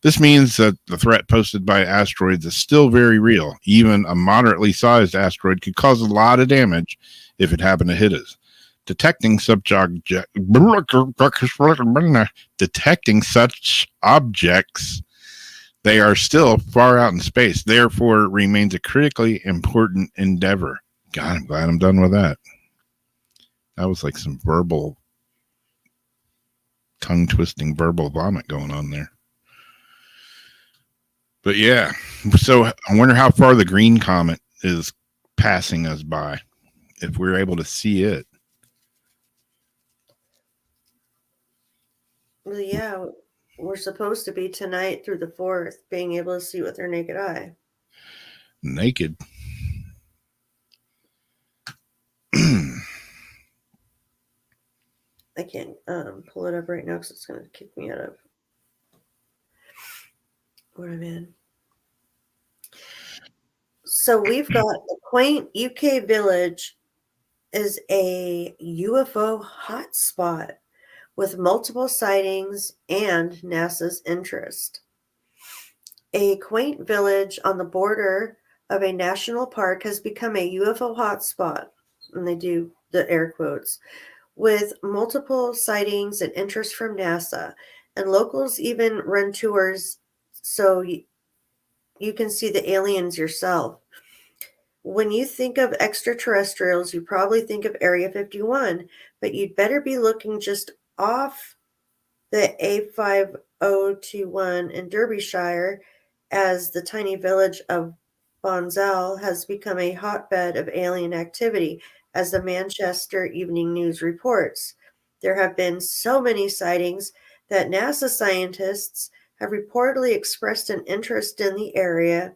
This means that the threat posed by asteroids is still very real. Even a moderately sized asteroid could cause a lot of damage if it happened to hit us. Detecting such objects, they are still far out in space. Therefore, remains a critically important endeavor. God, I'm glad I'm done with that. That was like some tongue-twisting verbal vomit going on there. But yeah, so I wonder how far the green comet is passing us by, if we're able to see it. Well, yeah, we're supposed to be tonight through the 4th, being able to see with our naked eye. Naked. I can't pull it up right now because it's going to kick me out of what I'm in. So we've got the quaint UK village is a UFO hotspot with multiple sightings and NASA's interest. A quaint village on the border of a national park has become a UFO hotspot, and they do the air quotes, with multiple sightings and interest from NASA. And locals even run tours so you can see the aliens yourself. When you think of extraterrestrials, you probably think of Area 51, but you'd better be looking just off the A5021 in Derbyshire, as the tiny village of Bonsall has become a hotbed of alien activity, as the Manchester Evening News reports. There have been so many sightings that NASA scientists have reportedly expressed an interest in the area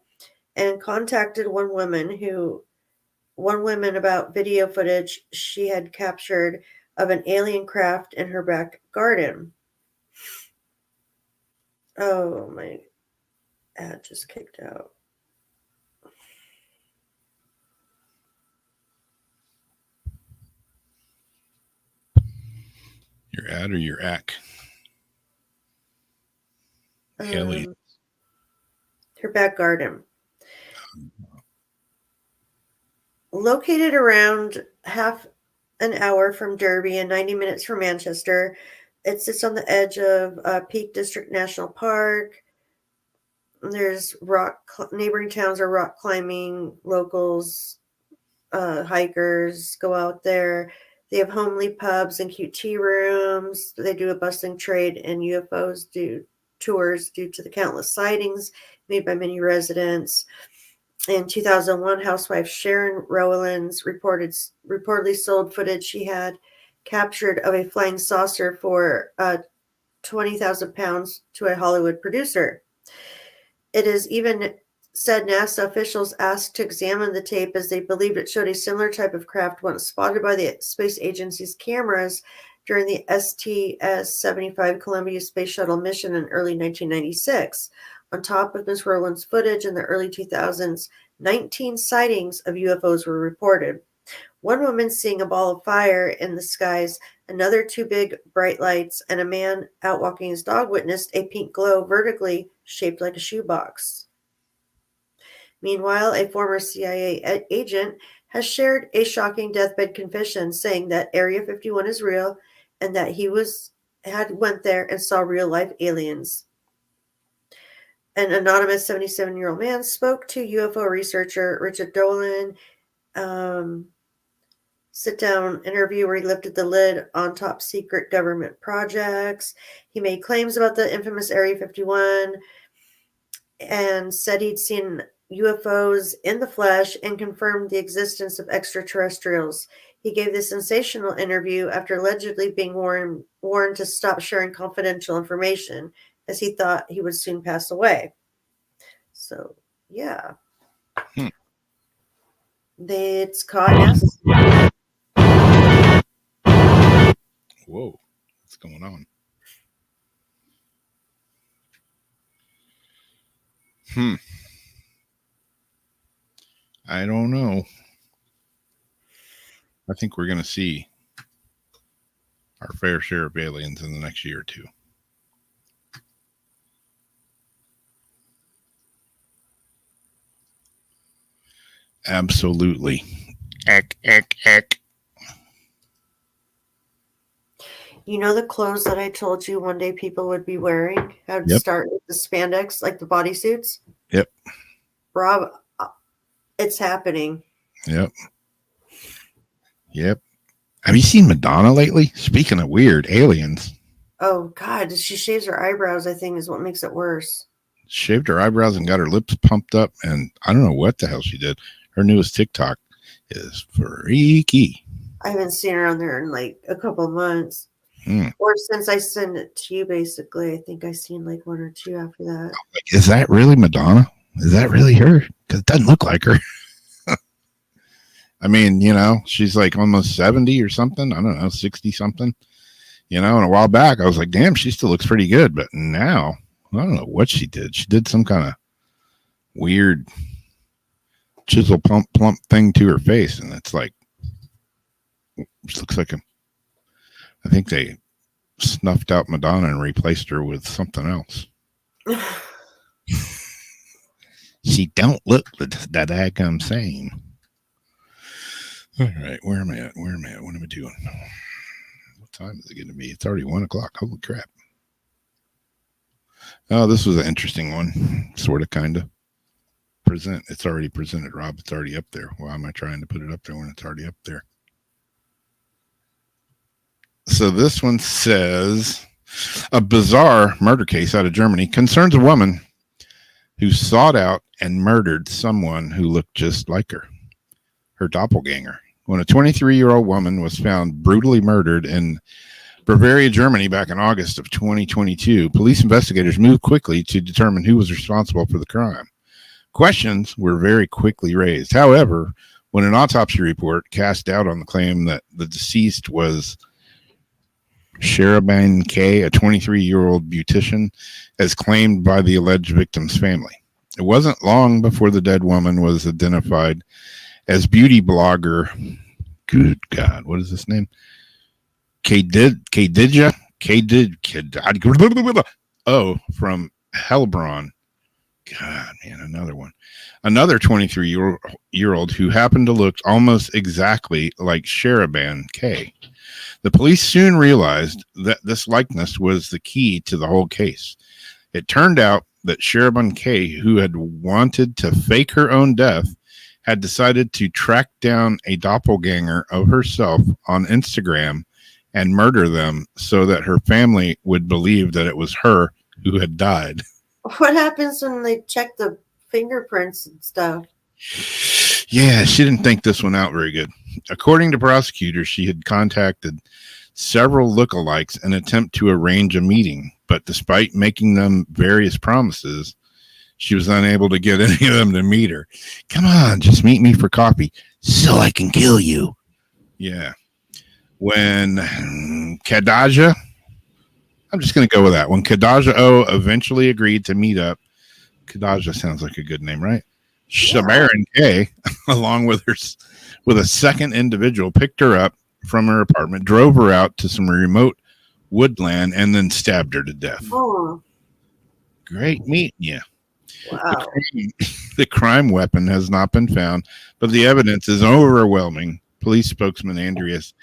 and contacted one woman about video footage she had captured of an alien craft in her back garden. Oh, my ad just kicked out. Your ad or your ack? Alien. Her back garden. Located around half an hour from Derby and 90 minutes from Manchester, it sits on the edge of Peak District National Park. There's neighboring towns are rock climbing. Locals, hikers go out there. They have homely pubs and cute tea rooms. They do a bustling trade in UFOs tours due to the countless sightings made by many residents. In 2001, housewife Sharon Rowlands reportedly sold footage she had captured of a flying saucer for £20,000 to a Hollywood producer. It is even said NASA officials asked to examine the tape as they believed it showed a similar type of craft once spotted by the space agency's cameras during the STS-75 Columbia Space Shuttle mission in early 1996. On top of Ms. Rowland's footage in the early 2000s, 19 sightings of UFOs were reported. One woman seeing a ball of fire in the skies, another two big bright lights, and a man out walking his dog witnessed a pink glow vertically shaped like a shoebox. Meanwhile, a former CIA agent has shared a shocking deathbed confession saying that Area 51 is real and that he went there and saw real-life aliens. An anonymous 77-year-old man spoke to UFO researcher Richard Dolan sit-down interview where he lifted the lid on top secret government projects. He made claims about the infamous Area 51 and said he'd seen UFOs in the flesh and confirmed the existence of extraterrestrials. He gave this sensational interview after allegedly being warned to stop sharing confidential information, as he thought he would soon pass away. So, yeah. It's caught NASA. Whoa, what's going on? I don't know. I think we're going to see our fair share of aliens in the next year or two. Absolutely. Eck. You know the clothes that I told you one day people would be wearing? How to Yep. start with the spandex, like the bodysuits? Yep. Rob, it's happening. Yep. Have you seen Madonna lately? Speaking of weird, aliens. Oh, God. She shaves her eyebrows, I think, is what makes it worse. Shaved her eyebrows and got her lips pumped up, and I don't know what the hell she did. Her newest TikTok is freaky. I haven't seen her on there in like a couple months. Or since I sent it to you, basically. I think I've seen like one or two after that. Like, is that really Madonna? Is that really her? Because it doesn't look like her. I mean, you know, she's like almost 70 or something. I don't know, 60 something. You know, and a while back, I was like, damn, she still looks pretty good. But now, I don't know what she did. She did some kind of weird chisel plump thing to her face, and it's like, it looks like I think they snuffed out Madonna and replaced her with something else. She don't look that daggum same. All right, where am I at? What am I doing? What time is it going to be? It's already 1 o'clock. Holy crap. Oh, this was an interesting one. Sort of, kind of. Present. It's already presented, Rob. It's already up there. Why am I trying to put it up there when it's already up there? So this one says, a bizarre murder case out of Germany concerns a woman who sought out and murdered someone who looked just like her doppelganger. When a 23-year-old woman was found brutally murdered in Bavaria, Germany, back in August of 2022, police investigators moved quickly to determine who was responsible for the crime. Questions were very quickly raised. However, when an autopsy report cast doubt on the claim that the deceased was Sheraban K, a 23-year-old beautician, as claimed by the alleged victim's family. It wasn't long before the dead woman was identified as beauty blogger, good God, what is this name? Khadija, from Helbron. God, man, another one. Another 23-year-old who happened to look almost exactly like Sheraban K. The police soon realized that this likeness was the key to the whole case. It turned out that Sheraban K, who had wanted to fake her own death, had decided to track down a doppelganger of herself on Instagram and murder them so that her family would believe that it was her who had died. What happens when they check the fingerprints and stuff? Yeah, she didn't think this one out very good. According to prosecutors, she had contacted several lookalikes in an attempt to arrange a meeting, but despite making them various promises, she was unable to get any of them to meet her. Come on, just meet me for coffee so I can kill you. Yeah. When Khadija, I'm just going to go with that. When Khadija O eventually agreed to meet up, Khadija sounds like a good name, right? Yeah. Shabaran K, along with a second individual, picked her up from her apartment, drove her out to some remote woodland, and then stabbed her to death. Oh. Great meeting you. Wow. The crime weapon has not been found, but the evidence is overwhelming. Police spokesman Andreas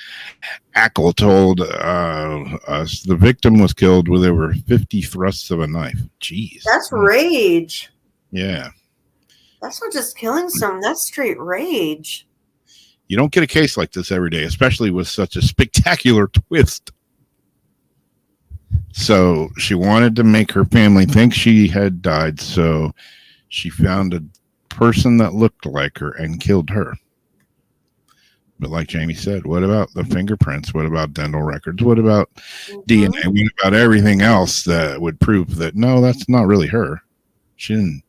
Ackel told us the victim was killed with over 50 thrusts of a knife. Jeez. That's rage. Yeah. That's not just killing someone. That's straight rage. You don't get a case like this every day, especially with such a spectacular twist. So she wanted to make her family think she had died, so she found a person that looked like her and killed her. But like Jamie said, what about the fingerprints? What about dental records? What about DNA? What about everything else that would prove that, no, that's not really her? She didn't.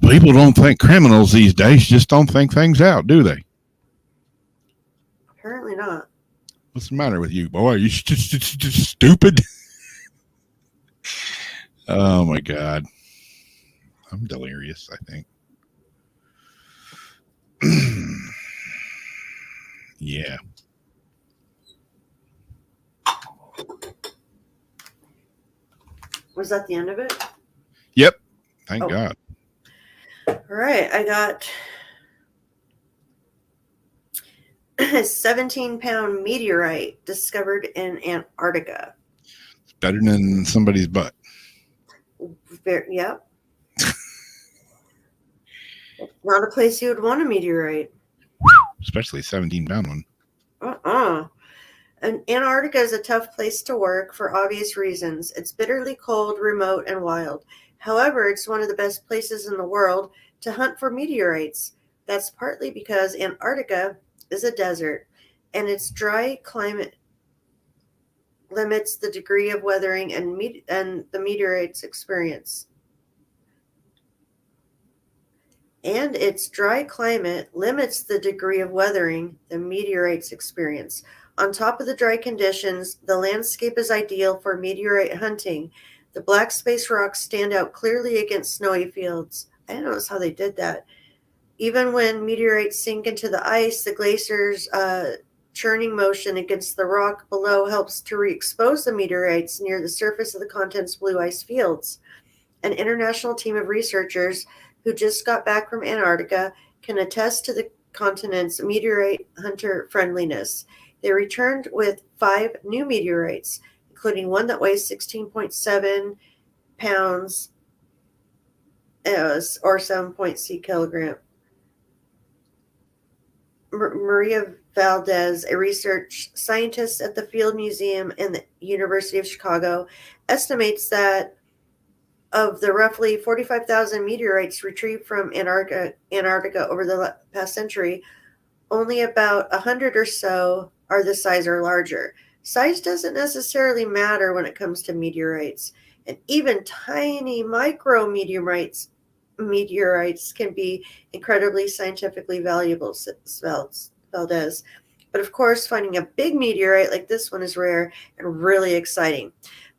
People don't think, criminals these days just don't think things out, do they? Apparently not. What's the matter with you, boy? You just stupid? Oh, my God. I'm delirious, I think. Yeah. Was that the end of it? Yep. Thank God. All right. I got a 17-pound meteorite discovered in Antarctica. It's better than somebody's butt. Yep. Not a place you would want a meteorite. Especially a 17-pound one. And Antarctica is a tough place to work for obvious reasons. It's bitterly cold, remote, and wild. However, it's one of the best places in the world to hunt for meteorites. That's partly because Antarctica is a desert, and its dry climate limits the degree of weathering and the meteorites experience. And its dry climate limits the degree of weathering the meteorites experience. On top of the dry conditions, the landscape is ideal for meteorite hunting. The black space rocks stand out clearly against snowy fields. I don't know how they did that. even when meteorites sink into the ice, the glacier's churning motion against the rock below helps to re-expose the meteorites near the surface of the continent's blue ice fields. An international team of researchers who just got back from Antarctica can attest to the continent's meteorite hunter friendliness. They returned with 5 new meteorites, including one that weighs 16.7 pounds or 7.6 kilogram. Maria Valdez, a research scientist at the Field Museum and the University of Chicago, estimates that of the roughly 45,000 meteorites retrieved from Antarctica over the past century, only about 100 or so are the size or larger. Size doesn't necessarily matter when it comes to meteorites, and even tiny micrometeorites can be incredibly scientifically valuable, says Valdez. But of course, finding a big meteorite like this one is rare and really exciting.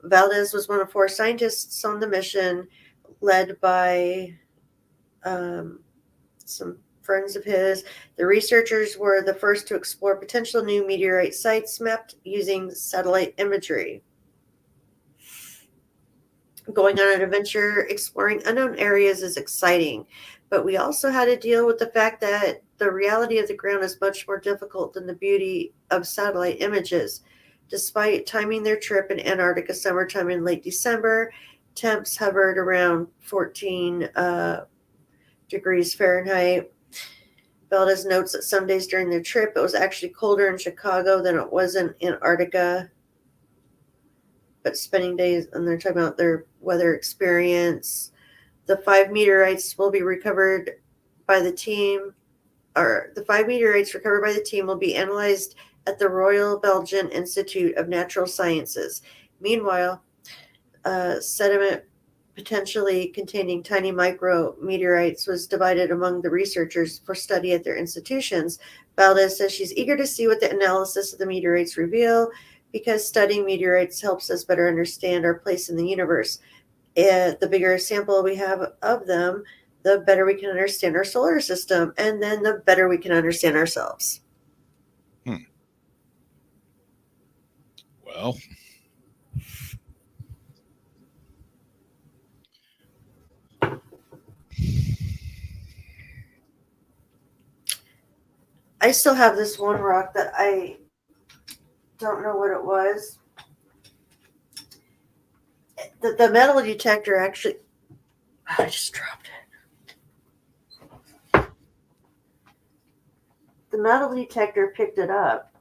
Valdez was one of 4 scientists on the mission, led by some friends of his. The researchers were the first to explore potential new meteorite sites mapped using satellite imagery. Going on an adventure exploring unknown areas is exciting, but we also had to deal with the fact that the reality of the ground is much more difficult than the beauty of satellite images. Despite timing their trip in Antarctica summertime in late December, temps hovered around 14 degrees Fahrenheit. Valdez notes that some days during their trip, it was actually colder in Chicago than it was in Antarctica. But spending days, and they're talking about their weather experience. The 5 meteorites will be recovered by the team, or the 5 meteorites recovered by the team will be analyzed at the Royal Belgian Institute of Natural Sciences. Meanwhile, sediment potentially containing tiny micrometeorites was divided among the researchers for study at their institutions. Valdez says she's eager to see what the analysis of the meteorites reveal, because studying meteorites helps us better understand our place in the universe. The bigger sample we have of them, the better we can understand our solar system, and then the better we can understand ourselves. Well, I still have this one rock that I don't know what it was. The metal detector actually, I just dropped it. The metal detector picked it up,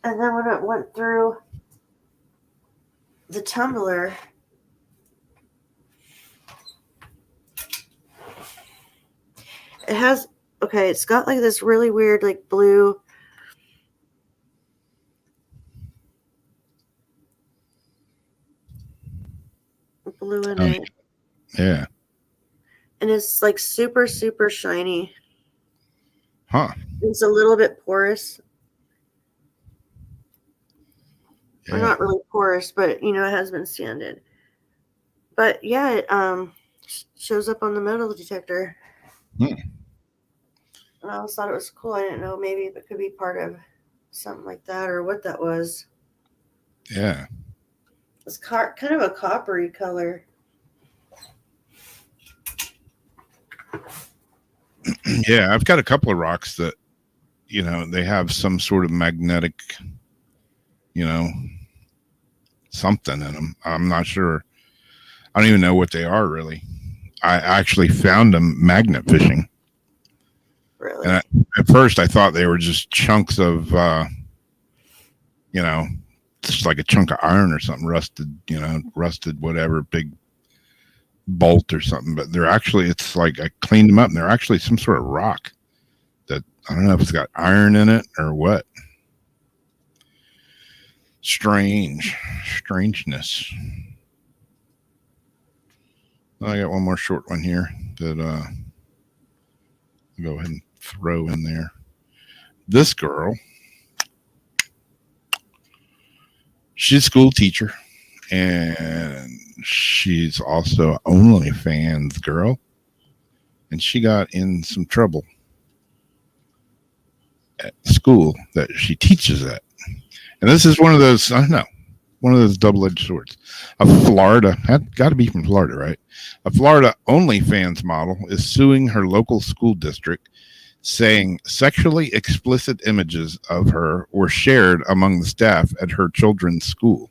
and then when it went through the tumbler, it has, okay, it's got like this really weird like blue in it. Yeah. And it's like super, super shiny. Huh. It's a little bit porous. Yeah. Or not really porous, but it has been sanded. But yeah, it shows up on the metal detector. And I always thought it was cool. I didn't know maybe if it could be part of something like that or what that was. Yeah. It's kind of a coppery color. Yeah, I've got a couple of rocks that, they have some sort of magnetic, something in them. I'm not sure. I don't even know what they are really. I actually found them magnet fishing. Really? And at first I thought they were just chunks of, just like a chunk of iron or something, rusted, whatever, big bolt or something. But they're actually, it's like I cleaned them up and they're actually some sort of rock that I don't know if it's got iron in it or what. Strangeness. I got one more short one here that I'll go ahead and throw in there. This girl, she's a school teacher, and she's also OnlyFans girl, and she got in some trouble at school that she teaches at. And this is one of those, I don't know, one of those double-edged swords. A Florida, got to be from Florida, right? A Florida OnlyFans model is suing her local school district, saying sexually explicit images of her were shared among the staff at her children's school.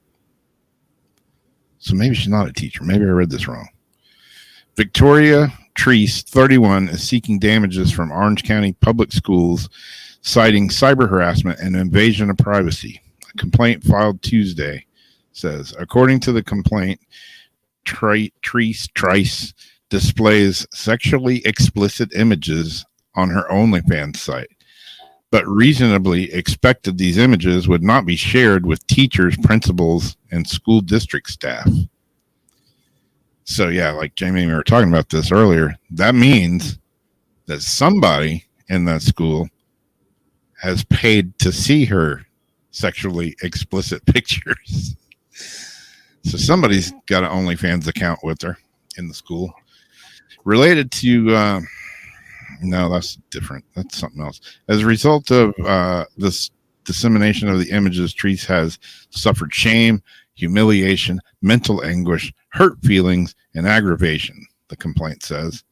So maybe she's not a teacher. Maybe I read this wrong. Victoria Treese, 31, is seeking damages from Orange County Public Schools, citing cyber harassment and invasion of privacy. A complaint filed Tuesday says, according to the complaint, Treese displays sexually explicit images on her OnlyFans site, but reasonably expected these images would not be shared with teachers, principals, and school district staff. So yeah, like Jamie and we were talking about this earlier, that means that somebody in that school has paid to see her sexually explicit pictures. So somebody's got an OnlyFans account with her in the school. Related to, no, that's different. That's something else. As a result of this dissemination of the images, Treese has suffered shame, humiliation, mental anguish, hurt feelings, and aggravation, the complaint says.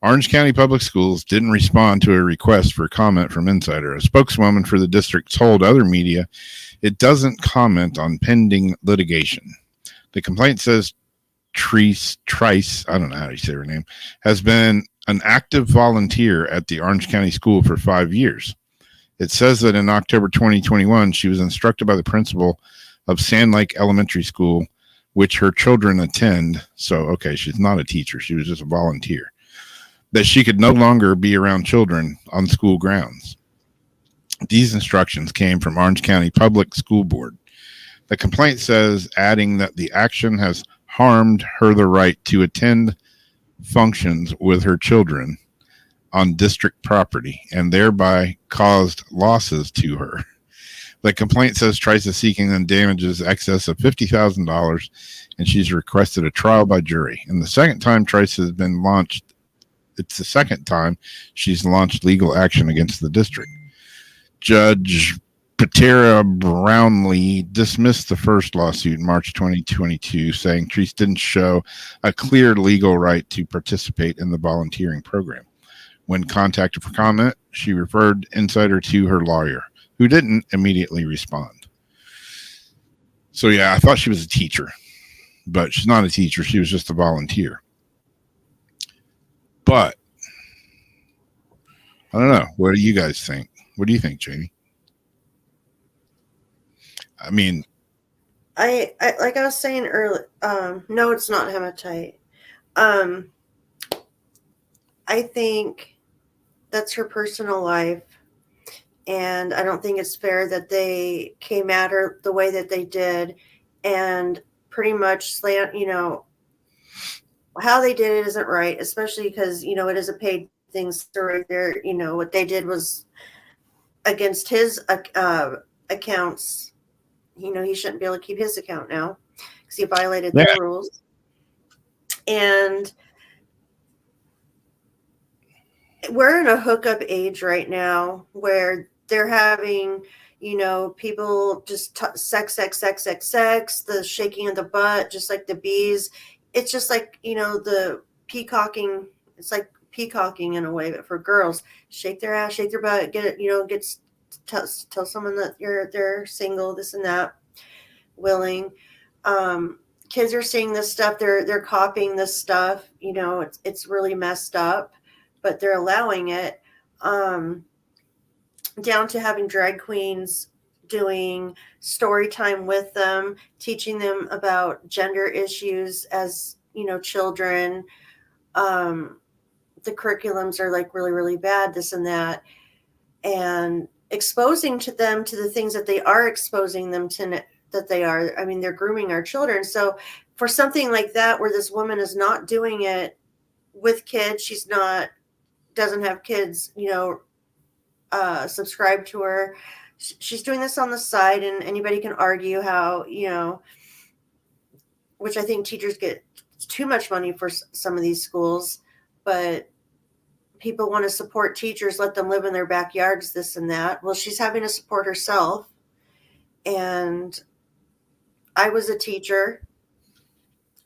Orange County Public Schools didn't respond to a request for comment from Insider. A spokeswoman for the district told other media it doesn't comment on pending litigation. The complaint says Treese, I don't know how you say her name, has been an active volunteer at the Orange County School for 5 years. It says that in October 2021, she was instructed by the principal of Sand Lake Elementary School, which her children attend. So, okay, she's not a teacher. She was just a volunteer. That she could no longer be around children on school grounds. These instructions came from Orange County Public School Board. The complaint says, adding that the action has harmed her the right to attend functions with her children on district property and thereby caused losses to her. The complaint says Trice is seeking on damages excess of $50,000 and she's requested a trial by jury. And the second time Trice has been launched, it's the second time she's launched legal action against the district. Judge Patera Brownlee dismissed the first lawsuit in March 2022, saying Treese didn't show a clear legal right to participate in the volunteering program. When contacted for comment, she referred Insider to her lawyer, who didn't immediately respond. So yeah, I thought she was a teacher, but she's not a teacher. She was just a volunteer. But I don't know. What do you guys think? What do you think, Jamie? I mean, I like I was saying earlier. No, it's not hematite. I think that's her personal life, and I don't think it's fair that they came at her the way that they did, and pretty much slant. How they did it isn't right, especially because it is a paid thing. So right there, what they did was against his accounts. He shouldn't be able to keep his account now because he violated the rules. And we're in a hookup age right now where they're having, people just sex, the shaking of the butt, just like the bees. It's just like, the peacocking. It's like peacocking in a way, but for girls, shake their ass, shake their butt, get it, tell someone that they're single, this and that, willing. Kids are seeing this stuff. They're copying this stuff. It's really messed up, but they're allowing it. Down to having drag queens doing story time with them, teaching them about gender issues as children. The curriculums are like really, really bad, this and that, and exposing to them to the things that they are exposing them to, that they are. I mean, they're grooming our children. So for something like that, where this woman is not doing it with kids, doesn't have kids, subscribe to her. She's doing this on the side, and anybody can argue how, which I think teachers get too much money for some of these schools, but people want to support teachers, let them live in their backyards, this and that. Well, she's having to support herself. And I was a teacher.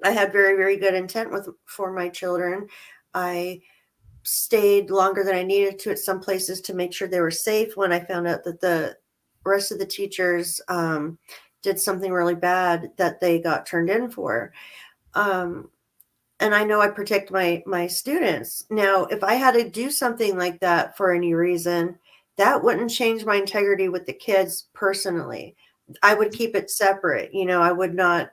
I had very, very good intent for my children. I stayed longer than I needed to at some places to make sure they were safe when I found out that the rest of the teachers did something really bad that they got turned in for. And I know I protect my students. Now, if I had to do something like that for any reason, that wouldn't change my integrity with the kids personally. I would keep it separate. I would not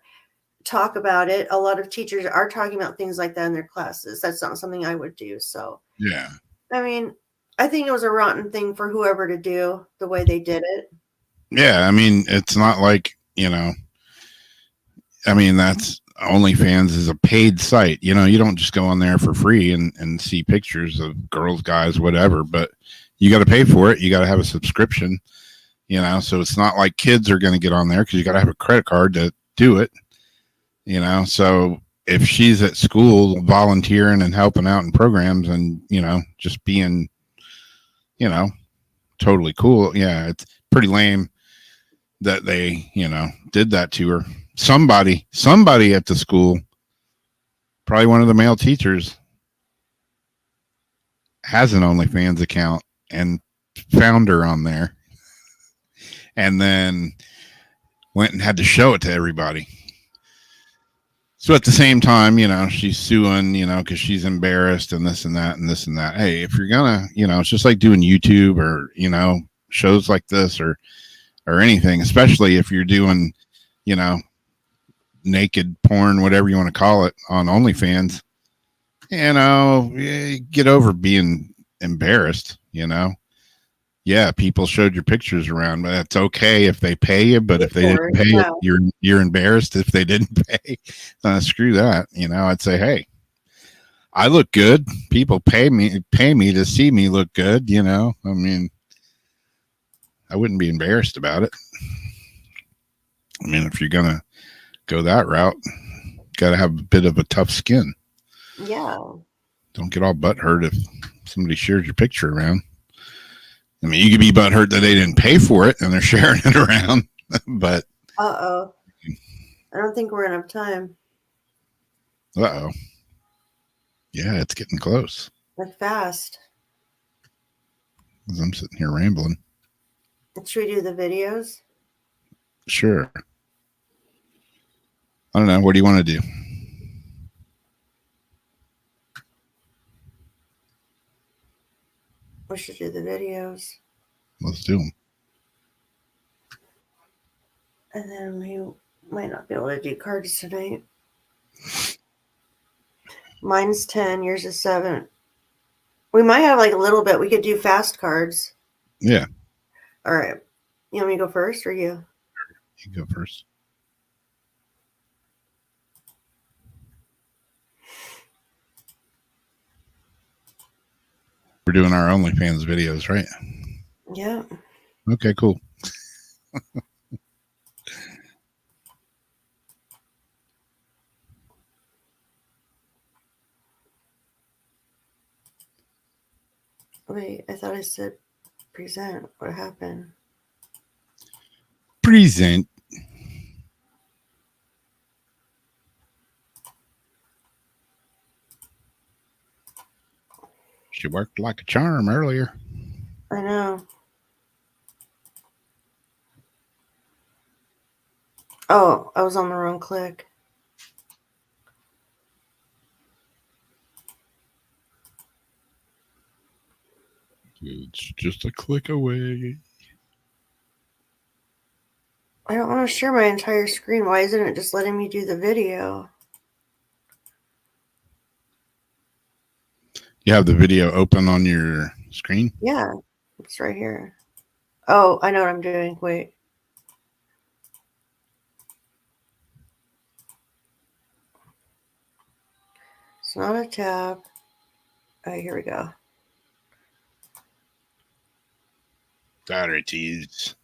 talk about it. A lot of teachers are talking about things like that in their classes. That's not something I would do. So, Yeah. I mean, I think it was a rotten thing for whoever to do the way they did it. Yeah. I mean, it's not like, that's OnlyFans is a paid site. You don't just go on there for free and see pictures of girls, guys, whatever, but you got to pay for it. You got to have a subscription, so it's not like kids are going to get on there because you got to have a credit card to do it, so if she's at school volunteering and helping out in programs and, just being, totally cool. Yeah. It's pretty lame that they, did that to her. Somebody at the school, probably one of the male teachers, has an OnlyFans account and found her on there and then went and had to show it to everybody. So at the same time, she's suing, because she's embarrassed and this and that and this and that. Hey, if you're gonna, it's just like doing YouTube or, shows like this or anything, especially if you're doing, naked porn, whatever you want to call it, on OnlyFans, get over being embarrassed, Yeah, people showed your pictures around, but it's okay if they pay you. But if they didn't pay it, you're embarrassed if they didn't pay. Screw that. I'd say, hey, I look good. People pay me to see me look good. I mean, I wouldn't be embarrassed about it. I mean, if you're gonna go that route, got to have a bit of a tough skin. Yeah. Don't get all butthurt if somebody shares your picture around. I mean, you could be butthurt that they didn't pay for it and they're sharing it around, but. I don't think we're gonna have time. Yeah, it's getting close. Like fast. I'm sitting here rambling. Should we do the videos? Sure. I don't know. What do you want to do? We should do the videos. Let's do them. And then we might not be able to do cards tonight. Mine's 10, yours is 7. We might have like a little bit. We could do fast cards. Yeah. All right. You want me to go first or you? You go first. We're doing our OnlyFans videos, right? Yeah. Okay, cool. Wait, I thought I said present. What happened? Present. She worked like a charm earlier. I know. Oh, I was on the wrong click. It's just a click away. I don't want to share my entire screen. Why isn't it just letting me do the video? You have the video open on your screen? Yeah, it's right here. Oh, I know what I'm doing. Wait. It's not a tab. Oh, here we go. Priorities.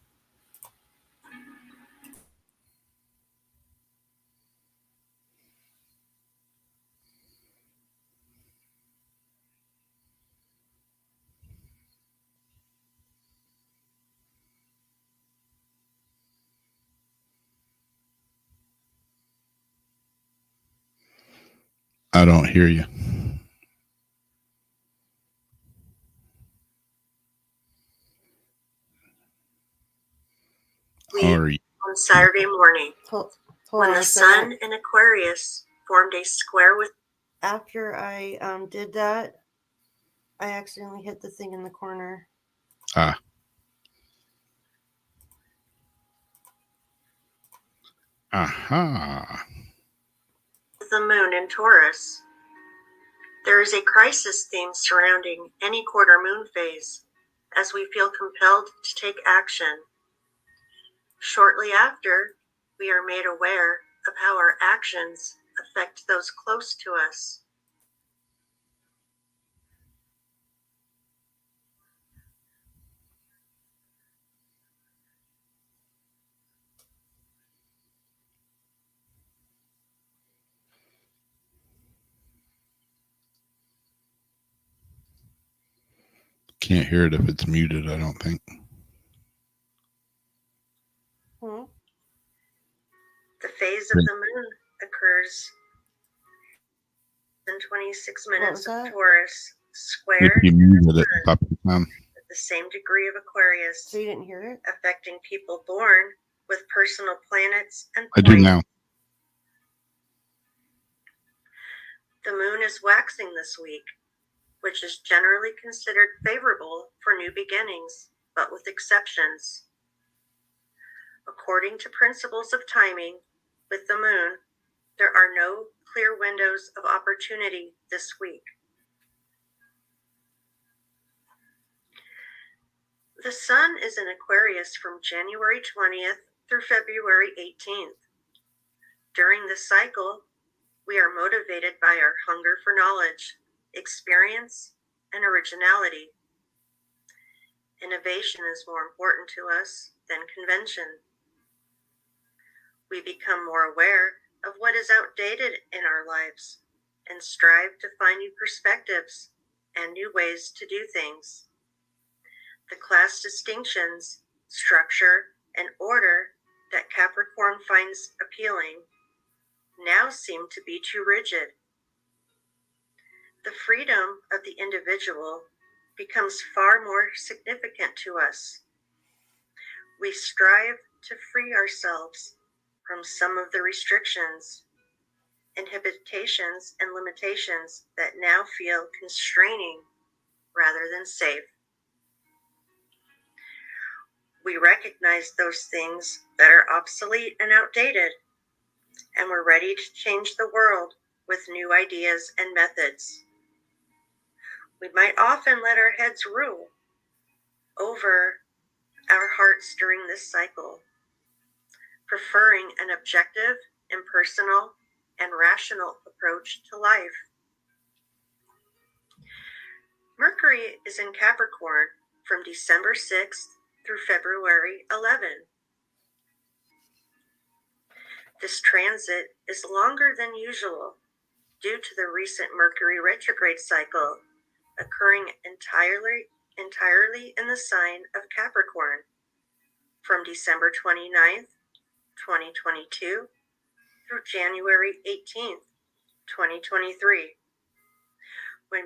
I don't hear you. On Saturday morning, when the sun in Aquarius formed a square with. After I did that, I accidentally hit the thing in the corner. Ah. Aha. The moon in Taurus. There is a crisis theme surrounding any quarter moon phase, as we feel compelled to take action. Shortly after, we are made aware of how our actions affect those close to us. Can't hear it if it's muted, I don't think. The phase of the moon occurs in 26 minutes of Taurus, square If you muted it, pop it down. at the same degree of Aquarius. So you didn't hear it? Affecting people born with personal planets and I do now. The moon is waxing this week, which is generally considered favorable for new beginnings, but with exceptions. According to principles of timing, with the moon, there are no clear windows of opportunity this week. The sun is in Aquarius from January 20th through February 18th. During this cycle, we are motivated by our hunger for knowledge, experience, and originality. Innovation is more important to us than convention. We become more aware of what is outdated in our lives and strive to find new perspectives and new ways to do things. The class distinctions, structure, and order that Capricorn finds appealing now seem to be too rigid. The freedom of the individual becomes far more significant to us. We strive to free ourselves from some of the restrictions, inhibitions, and limitations that now feel constraining rather than safe. We recognize those things that are obsolete and outdated, and we're ready to change the world with new ideas and methods. We might often let our heads rule over our hearts during this cycle, preferring an objective, impersonal, and rational approach to life. Mercury is in Capricorn from December 6th through February 11th. This transit is longer than usual due to the recent Mercury retrograde cycle occurring entirely in the sign of Capricorn from December 29th, 2022 through January 18th, 2023. When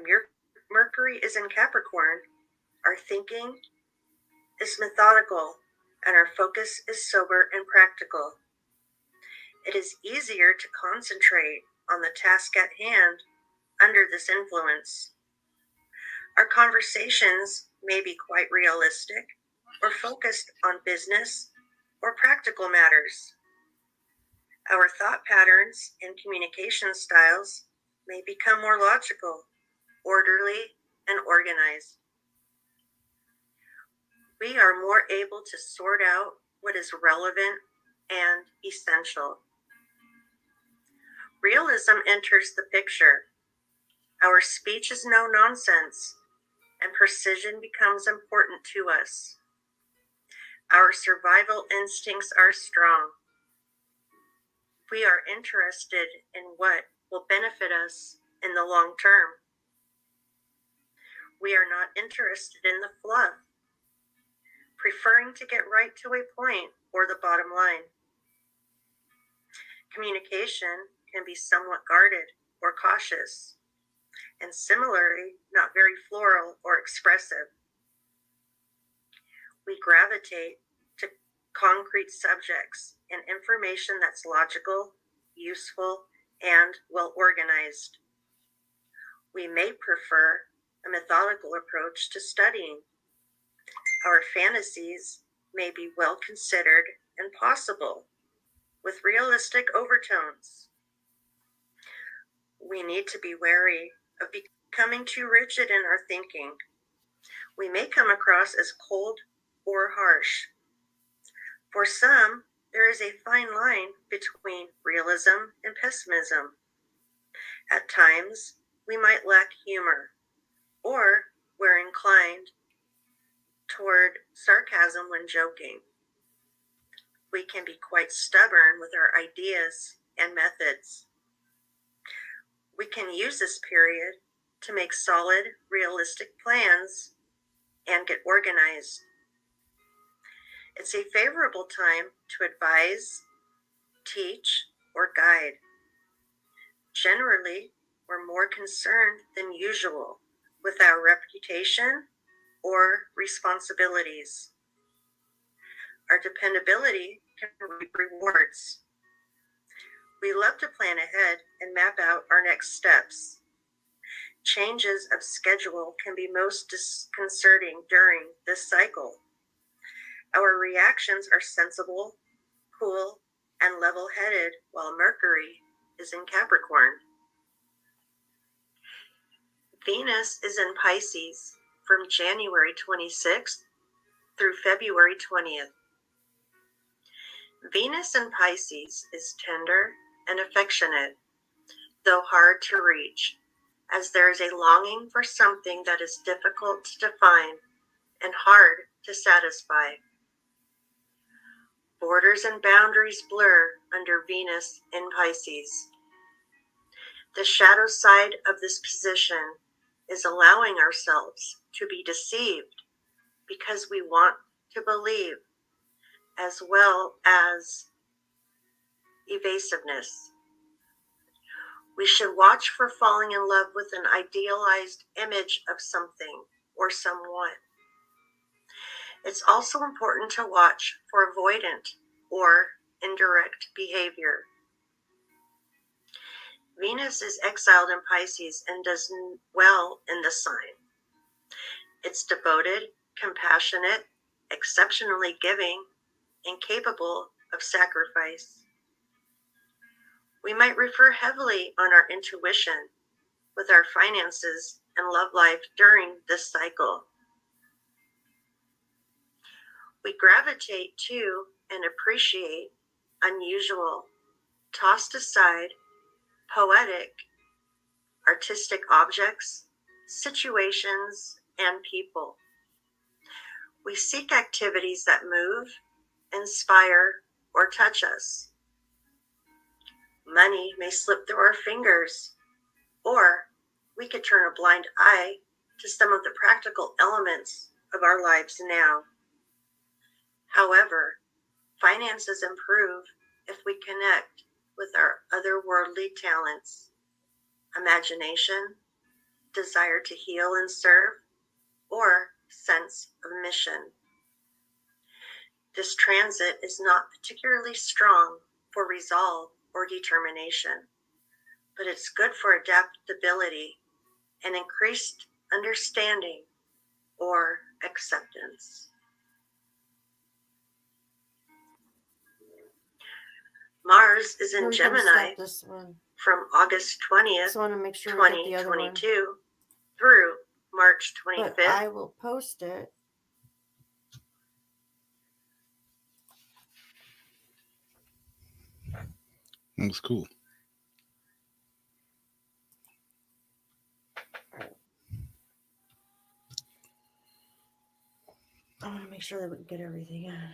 Mercury is in Capricorn, our thinking is methodical and our focus is sober and practical. It is easier to concentrate on the task at hand under this influence. Our conversations may be quite realistic or focused on business or practical matters. Our thought patterns and communication styles may become more logical, orderly, and organized. We are more able to sort out what is relevant and essential. Realism enters the picture. Our speech is no nonsense, and precision becomes important to us. Our survival instincts are strong. We are interested in what will benefit us in the long term. We are not interested in the fluff, preferring to get right to a point or the bottom line. Communication can be somewhat guarded or cautious, and similarly, not very floral or expressive. We gravitate to concrete subjects and information that's logical, useful, and well organized. We may prefer a methodical approach to studying. Our fantasies may be well considered and possible, with realistic overtones. We need to be wary of becoming too rigid in our thinking. We may come across as cold or harsh. For some, there is a fine line between realism and pessimism. At times, we might lack humor, or we're inclined toward sarcasm when joking. We can be quite stubborn with our ideas and methods. We can use this period to make solid, realistic plans and get organized. It's a favorable time to advise, teach, or guide. Generally, we're more concerned than usual with our reputation or responsibilities. Our dependability can reap rewards. We love to plan ahead and map out our next steps. Changes of schedule can be most disconcerting during this cycle. Our reactions are sensible, cool, and level-headed while Mercury is in Capricorn. Venus is in Pisces from January 26th through February 20th. Venus in Pisces is tender and affectionate, though hard to reach, as there is a longing for something that is difficult to define and hard to satisfy. Borders and boundaries blur under Venus in Pisces. The shadow side of this position is allowing ourselves to be deceived because we want to believe, as well as evasiveness. We should watch for falling in love with an idealized image of something or someone. It's also important to watch for avoidant or indirect behavior. Venus is exiled in Pisces and does well in the sign. It's devoted, compassionate, exceptionally giving, and capable of sacrifice. We might refer heavily on our intuition with our finances and love life during this cycle. We gravitate to and appreciate unusual, tossed aside, poetic, artistic objects, situations, and people. We seek activities that move, inspire, or touch us. Money may slip through our fingers, or we could turn a blind eye to some of the practical elements of our lives now. However, finances improve if we connect with our otherworldly talents, imagination, desire to heal and serve, or sense of mission. This transit is not particularly strong for resolve or determination, but it's good for adaptability and increased understanding or acceptance. Mars is in Gemini from August 20th, So I want to make sure we get the other one. 2022 through March 25th. But I will post it. That was cool. I want to make sure that we can get everything in.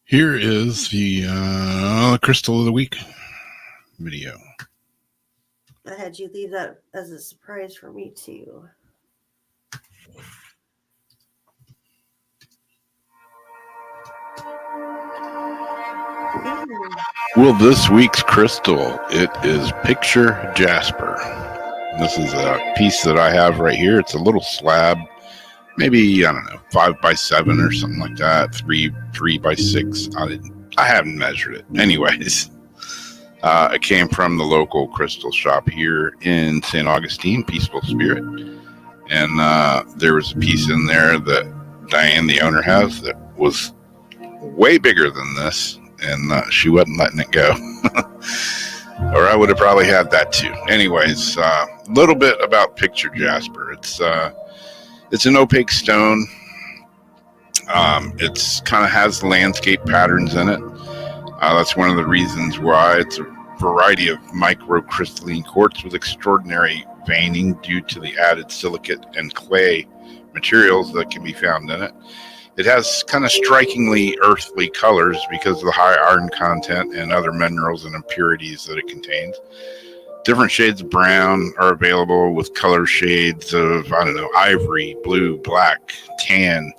Here is the Crystal of the Week video. I had you leave that as a surprise for me too. Well, this week's crystal, it is Picture Jasper. This is a piece that I have right here. It's a little slab, maybe, I don't know, 5x7 or something like that, 3x6. I haven't measured it. Anyways, it came from the local crystal shop here in St. Augustine, Peaceful Spirit. And there was a piece in there that Diane, the owner, has that was way bigger than this, and she wasn't letting it go. Or I would have probably had that too. Anyways, a little bit about Picture Jasper. It's an opaque stone. It's kind of has landscape patterns in it. That's one of the reasons why it's a variety of microcrystalline quartz with extraordinary veining due to the added silicate and clay materials that can be found in it. It has kind of strikingly earthly colors because of the high iron content and other minerals and impurities that it contains. Different shades of brown are available with color shades of, I don't know, ivory, blue, black, tan.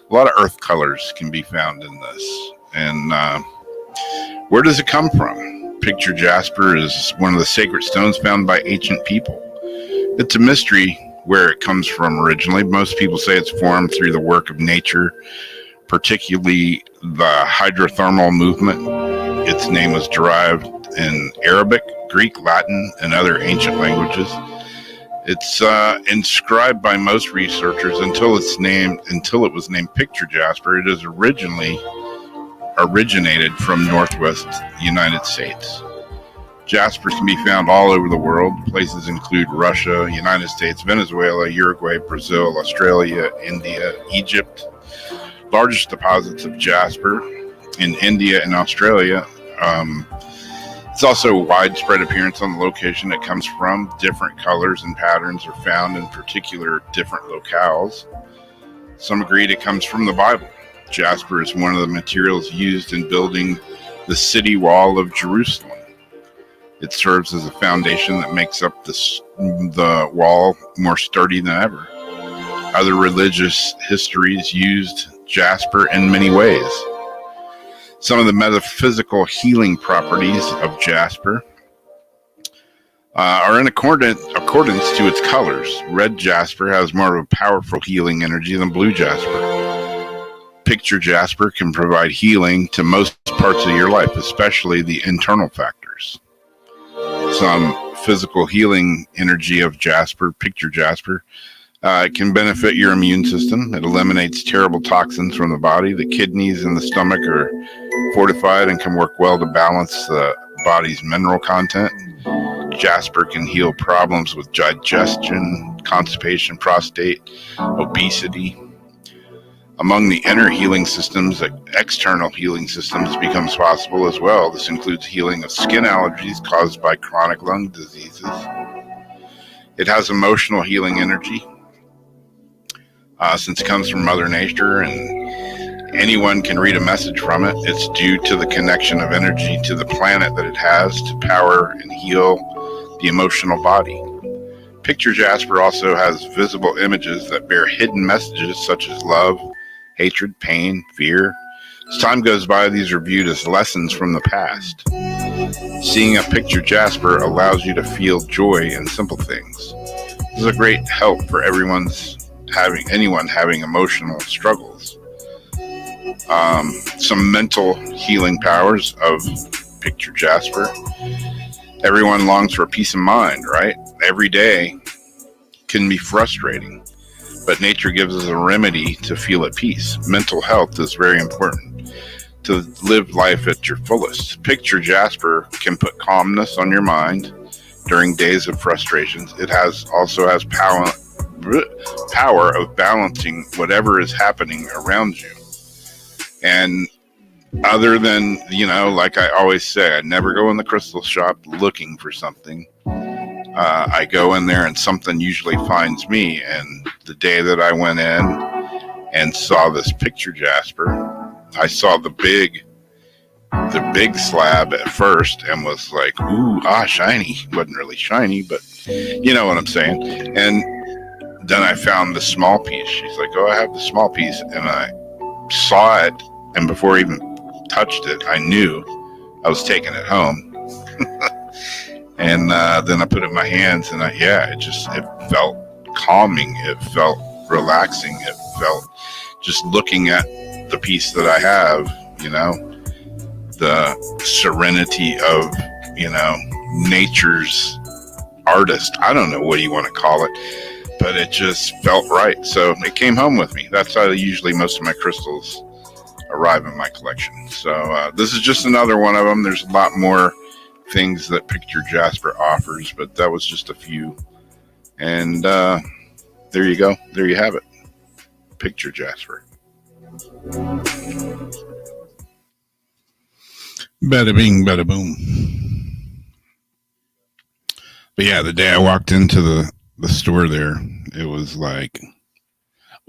A lot of earth colors can be found in this. And where does it come from? Picture Jasper is one of the sacred stones found by ancient people. It's a mystery where it comes from originally. Most people say it's formed through the work of nature, particularly the hydrothermal movement. Its name was derived in Arabic, Greek, Latin, and other ancient languages. It's inscribed by most researchers until it was named Picture Jasper. It is originated from Northwest United States. Jaspers can be found all over the world. Places include Russia, United States, Venezuela, Uruguay, Brazil, Australia, India, Egypt. Largest deposits of jasper in India and Australia. It's also a widespread appearance on the location it comes from. Different colors and patterns are found in particular different locales. Some agreed it comes from the Bible. Jasper is one of the materials used in building the city wall of Jerusalem. It serves as a foundation that makes up the wall more sturdy than ever. Other religious histories used jasper in many ways. Some of the metaphysical healing properties of jasper are in accordance to its colors. Red jasper has more of a powerful healing energy than blue jasper. Picture jasper can provide healing to most parts of your life, especially the internal factors. Some physical healing energy of jasper, picture jasper, it can benefit your immune system. It eliminates terrible toxins from the body. The kidneys and the stomach are fortified and can work well to balance the body's mineral content. Jasper can heal problems with digestion, constipation, prostate, obesity. Among the inner healing systems, external healing systems becomes possible as well. This includes healing of skin allergies caused by chronic lung diseases. It has emotional healing energy. Since it comes from Mother Nature and anyone can read a message from it, it's due to the connection of energy to the planet that it has to power and heal the emotional body. Picture Jasper also has visible images that bear hidden messages such as love, hatred, pain, fear. As time goes by, these are viewed as lessons from the past. Seeing a picture Jasper allows you to feel joy in simple things. This is a great help for anyone having emotional struggles. Some mental healing powers of picture Jasper. Everyone longs for peace of mind, right? Every day can be frustrating, but nature gives us a remedy to feel at peace. Mental health is very important to live life at your fullest. Picture Jasper can put calmness on your mind during days of frustrations. It also has power of balancing whatever is happening around you. And other than, like I always say, I never go in the crystal shop looking for something. I go in there and something usually finds me. And the day that I went in and saw this picture Jasper, I saw the big slab at first and was like, ooh, shiny. Wasn't really shiny, but you know what I'm saying. And then I found the small piece. She's like, I have the small piece. And I saw it, and before I even touched it, I knew I was taking it home. And then I put it in my hands, and it felt calming. It felt relaxing. It felt just looking at the piece that I have, the serenity of, nature's artist. I don't know what you want to call it, but it just felt right. So it came home with me. That's how usually most of my crystals arrive in my collection. So this is just another one of them. There's a lot more things that Picture Jasper offers, but that was just a few. And there you go. There you have it. Picture Jasper. Bada bing, bada boom. But yeah, the day I walked into the store there, it was like,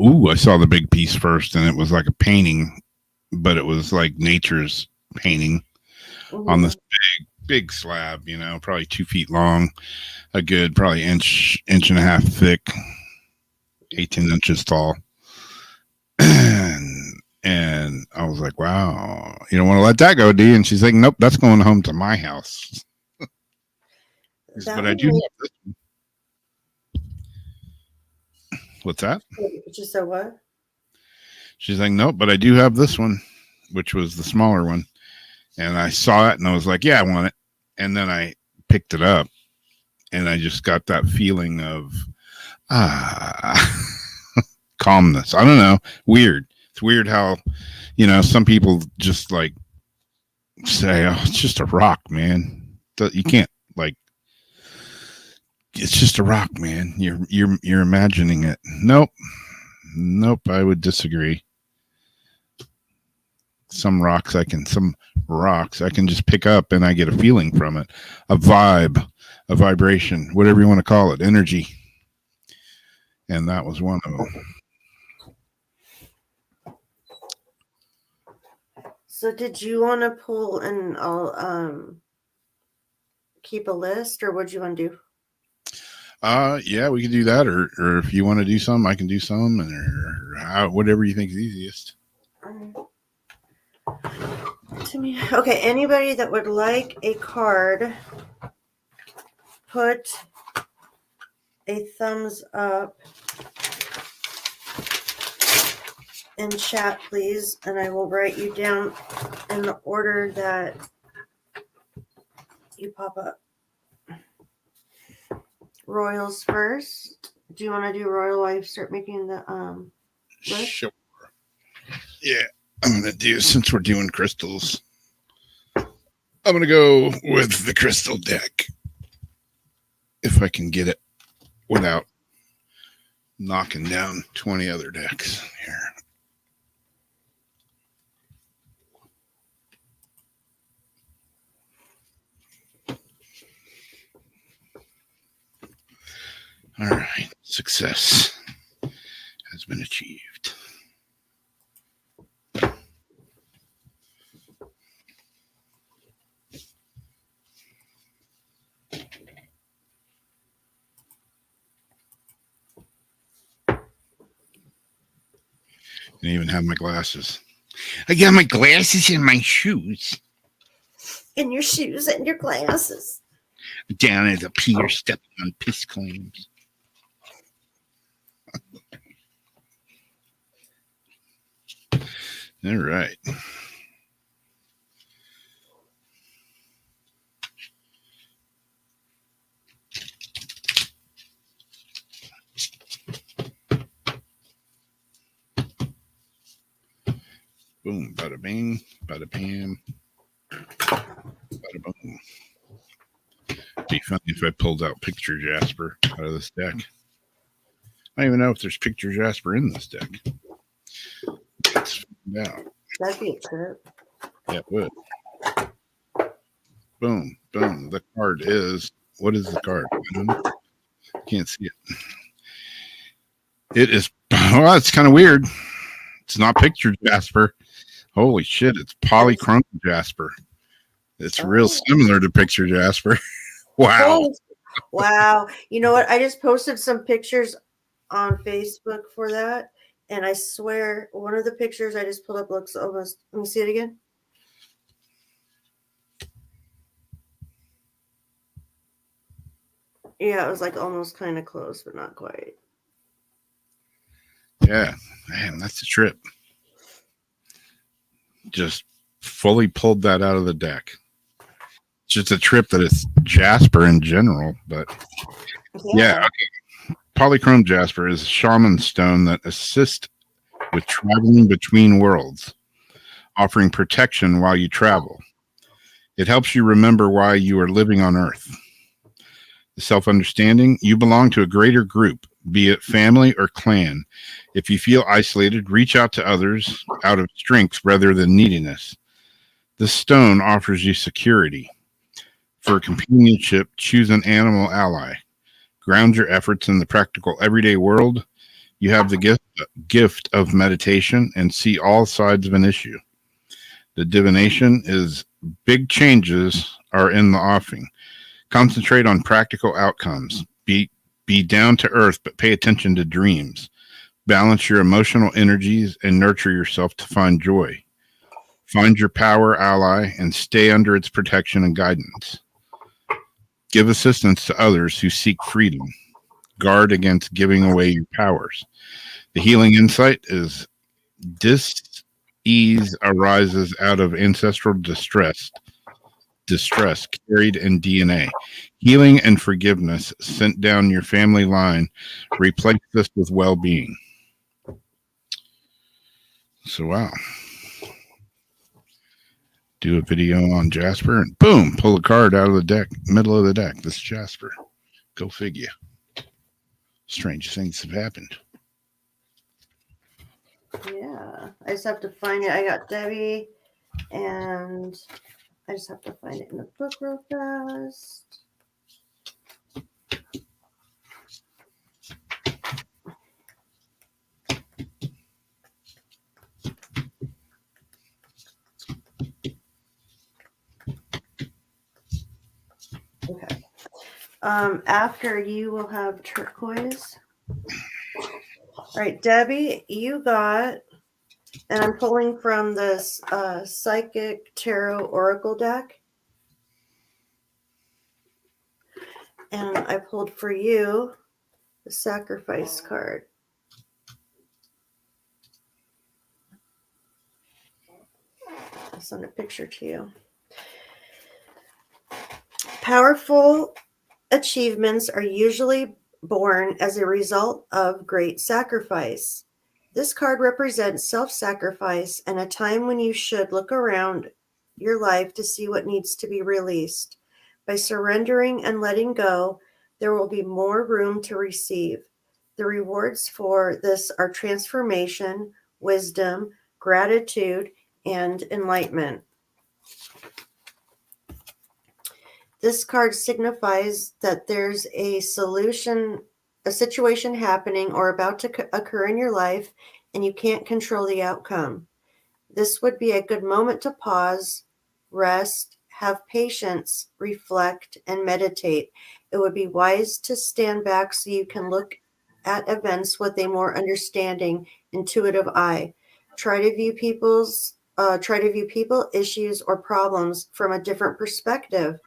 ooh, I saw the big piece first, and it was like a painting, but it was like nature's painting on this big slab, probably 2 feet long, a good probably inch and a half thick, 18 inches tall. And I was like, wow, you don't want to let that go, D? And she's like, nope, that's going home to my house. But I do have this one. What's that? Just so what? She's like, nope, but I do have this one, which was the smaller one. And I saw it and I was like, yeah, I want it. And then I picked it up and I just got that feeling of calmness. I don't know. Weird. It's weird how, some people just like say, oh, it's just a rock, man. You can't it's just a rock, man. You're imagining it. Nope. I would disagree. Some rocks I can just pick up and I get a feeling from it, a vibe, a vibration, whatever you want to call it, energy. And that was one of them. So did you want to pull and I'll keep a list, or what do you want to do? Yeah, we can do that, or if you want to do some, I can do some, or whatever you think is easiest. To me, okay. Anybody that would like a card, put a thumbs up in chat, please, and I will write you down in the order that you pop up. Royals first. Do you want to do Royal while you start making the list? Sure. Yeah, I'm gonna do, since we're doing crystals, I'm gonna go with the crystal deck if I can get it without knocking down 20 other decks here. All right, success has been achieved. I even have my glasses. I got my glasses and my shoes. In your shoes and your glasses. Down at the pier stepping on piss claims. All right. Boom, bada bing, bada bam, bada boom. Be funny if I pulled out Picture Jasper out of this deck. I don't even know if there's Picture Jasper in this deck. Let's find out. That'd be a trip. Yeah, it would. Boom, boom. The card is, what is the card? I don't know. Can't see it. It is, well, it's kind of weird. It's not Picture Jasper. Holy shit, it's Polychrome Jasper. It's real similar to Picture Jasper. Wow. Oh, wow. You know what? I just posted some pictures on Facebook for that. And I swear, one of the pictures I just pulled up looks almost, let me see it again. Yeah, it was like almost kind of close, but not quite. Yeah, man, that's a trip. Just fully pulled that out of the deck. It's just a trip that is Jasper in general, but yeah, okay. Polychrome Jasper is a shaman stone that assists with traveling between worlds, offering protection while you travel. It helps you remember why you are living on Earth. The self-understanding, you belong to a greater group, be it family or clan. If you feel isolated, reach out to others out of strength rather than neediness. This stone offers you security. For companionship, choose an animal ally. Ground your efforts in the practical everyday world. You have the gift of meditation and see all sides of an issue. The divination is big changes are in the offing. Concentrate on practical outcomes. Be down to earth, but pay attention to dreams. Balance your emotional energies and nurture yourself to find joy. Find your power ally and stay under its protection and guidance. Give assistance to others who seek freedom. Guard against giving away your powers. The healing insight is dis-ease arises out of ancestral distress carried in DNA. Healing and forgiveness sent down your family line. Replace this with well-being. So, wow. Do a video on Jasper and boom, pull a card out of the deck, middle of the deck. This is Jasper. Go figure. Strange things have happened. Yeah, I just have to find it. I got Debbie, and I just have to find it in the book real fast. Okay. After you will have turquoise. All right, Debbie, you got, and I'm pulling from this Psychic Tarot Oracle deck. And I pulled for you the Sacrifice card. I'll send a picture to you. Powerful achievements are usually born as a result of great sacrifice. This card represents self-sacrifice and a time when you should look around your life to see what needs to be released. By surrendering and letting go, there will be more room to receive. The rewards for this are transformation, wisdom, gratitude, and enlightenment. This card signifies that there's a situation happening or about to occur in your life, and you can't control the outcome. This would be a good moment to pause, rest, have patience, reflect, and meditate. It would be wise to stand back so you can look at events with a more understanding, intuitive eye. Try to view people, issues, or problems from a different perspective.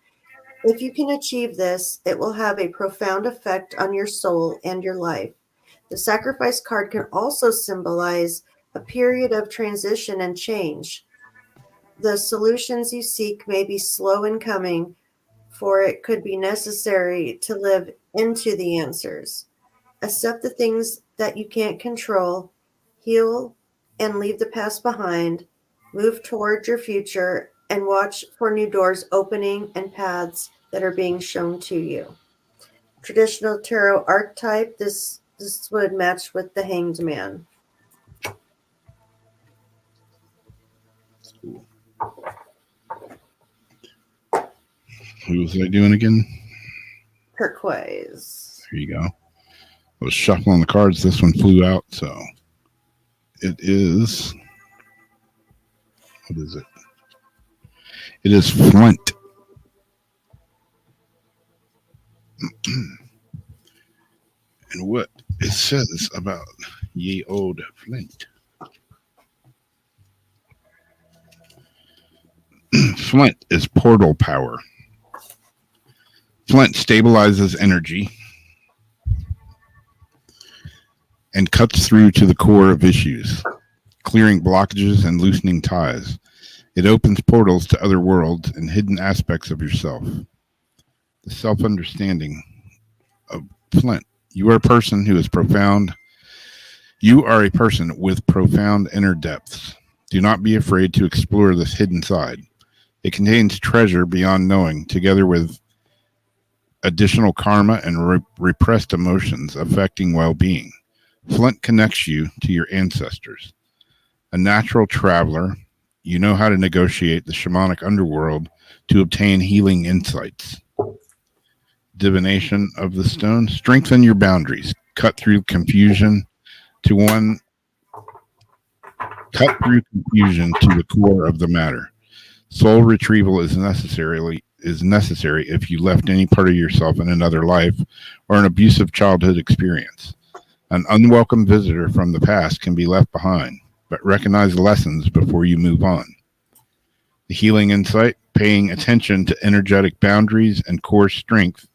If you can achieve this, it will have a profound effect on your soul and your life. The sacrifice card can also symbolize a period of transition and change. The solutions you seek may be slow in coming, for it could be necessary to live into the answers. Accept the things that you can't control, heal and leave the past behind, move toward your future, and watch for new doors opening and paths that are being shown to you. Traditional tarot archetype, this would match with the Hanged Man. Cool. Who was I doing again? Turquoise. Here you go. I was shuffling the cards. This one flew out, so it is. What is it? It is Flint. And what it says about ye old Flint. Flint is portal power. Flint stabilizes energy and cuts through to the core of issues, clearing blockages and loosening ties. It opens portals to other worlds and hidden aspects of yourself. The self-understanding of Flint. You are a person who is profound. You are a person with profound inner depths. Do not be afraid to explore this hidden side. It contains treasure beyond knowing, together with additional karma and repressed emotions affecting well-being. Flint connects you to your ancestors. A natural traveler, you know how to negotiate the shamanic underworld to obtain healing insights. Divination of the stone. Strengthen your boundaries. Cut through confusion to the core of the matter. Soul retrieval is necessary if you left any part of yourself in another life or an abusive childhood experience. An unwelcome visitor from the past can be left behind, but recognize the lessons before you move on. The healing insight, paying attention to energetic boundaries and core strength,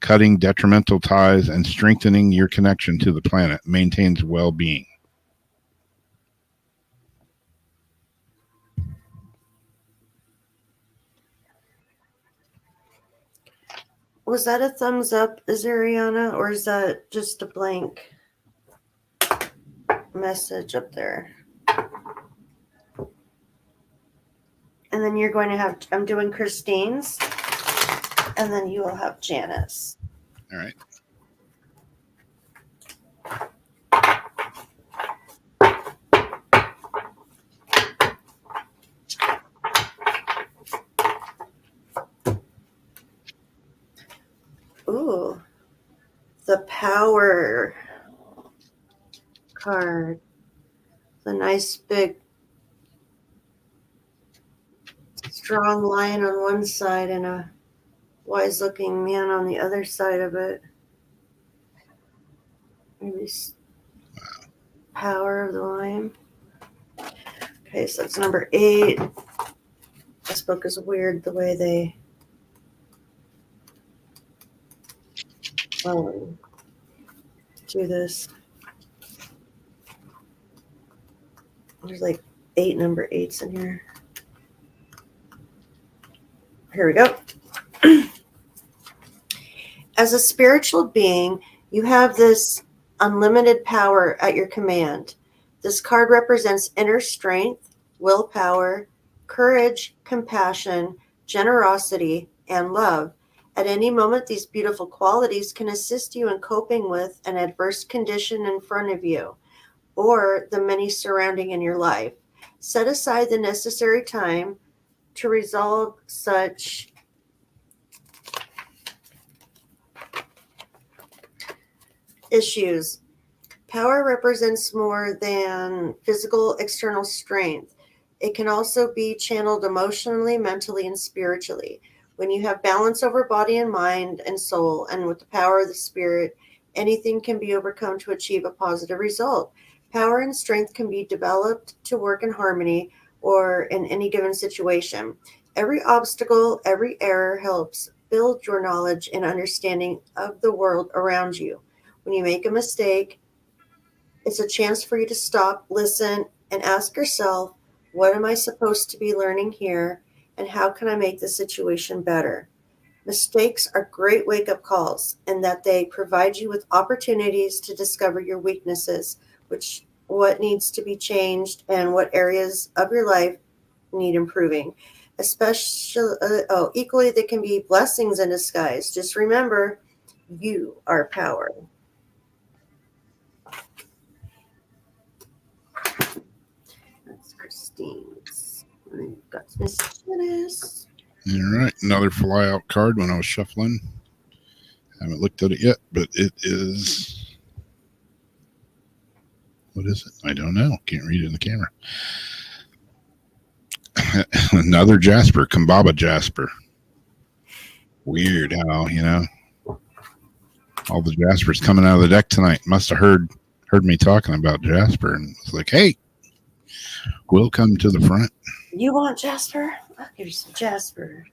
cutting detrimental ties and strengthening your connection to the planet maintains well-being. Was that a thumbs up, Azariana, or is that just a blank message up there? And then you're going to have, I'm doing Christine's, and then you will have Janice. All right. Ooh, the power card. The nice big strong lion on one side and a wise looking man on the other side of it. Maybe power of the lion. Okay, so that's number 8. This book is weird the way they do this. There's like 8 number 8s in here. Here we go. As a spiritual being, you have this unlimited power at your command. This card represents inner strength, willpower, courage, compassion, generosity, and love. At any moment, these beautiful qualities can assist you in coping with an adverse condition in front of you or the many surrounding in your life. Set aside the necessary time to resolve such issues. Power represents more than physical external strength. It can also be channeled emotionally, mentally, and spiritually. When you have balance over body and mind and soul, and with the power of the spirit, anything can be overcome to achieve a positive result. Power and strength can be developed to work in harmony or in any given situation. Every obstacle, every error helps build your knowledge and understanding of the world around you. When you make a mistake, it's a chance for you to stop, listen, and ask yourself, what am I supposed to be learning here, and how can I make the situation better? Mistakes are great wake-up calls in that they provide you with opportunities to discover your weaknesses, what needs to be changed, and what areas of your life need improving. Equally, they can be blessings in disguise. Just remember, you are power. That's Christine's. We've got Miss Janice. All right, another flyout card when I was shuffling. Haven't looked at it yet, but it is. What is it? I don't know. Can't read it in the camera. Another Jasper, Kambaba Jasper. Weird how, all the Jaspers coming out of the deck tonight. Must have heard me talking about Jasper and was like, hey, we'll come to the front. You want Jasper? I'll give you some Jasper.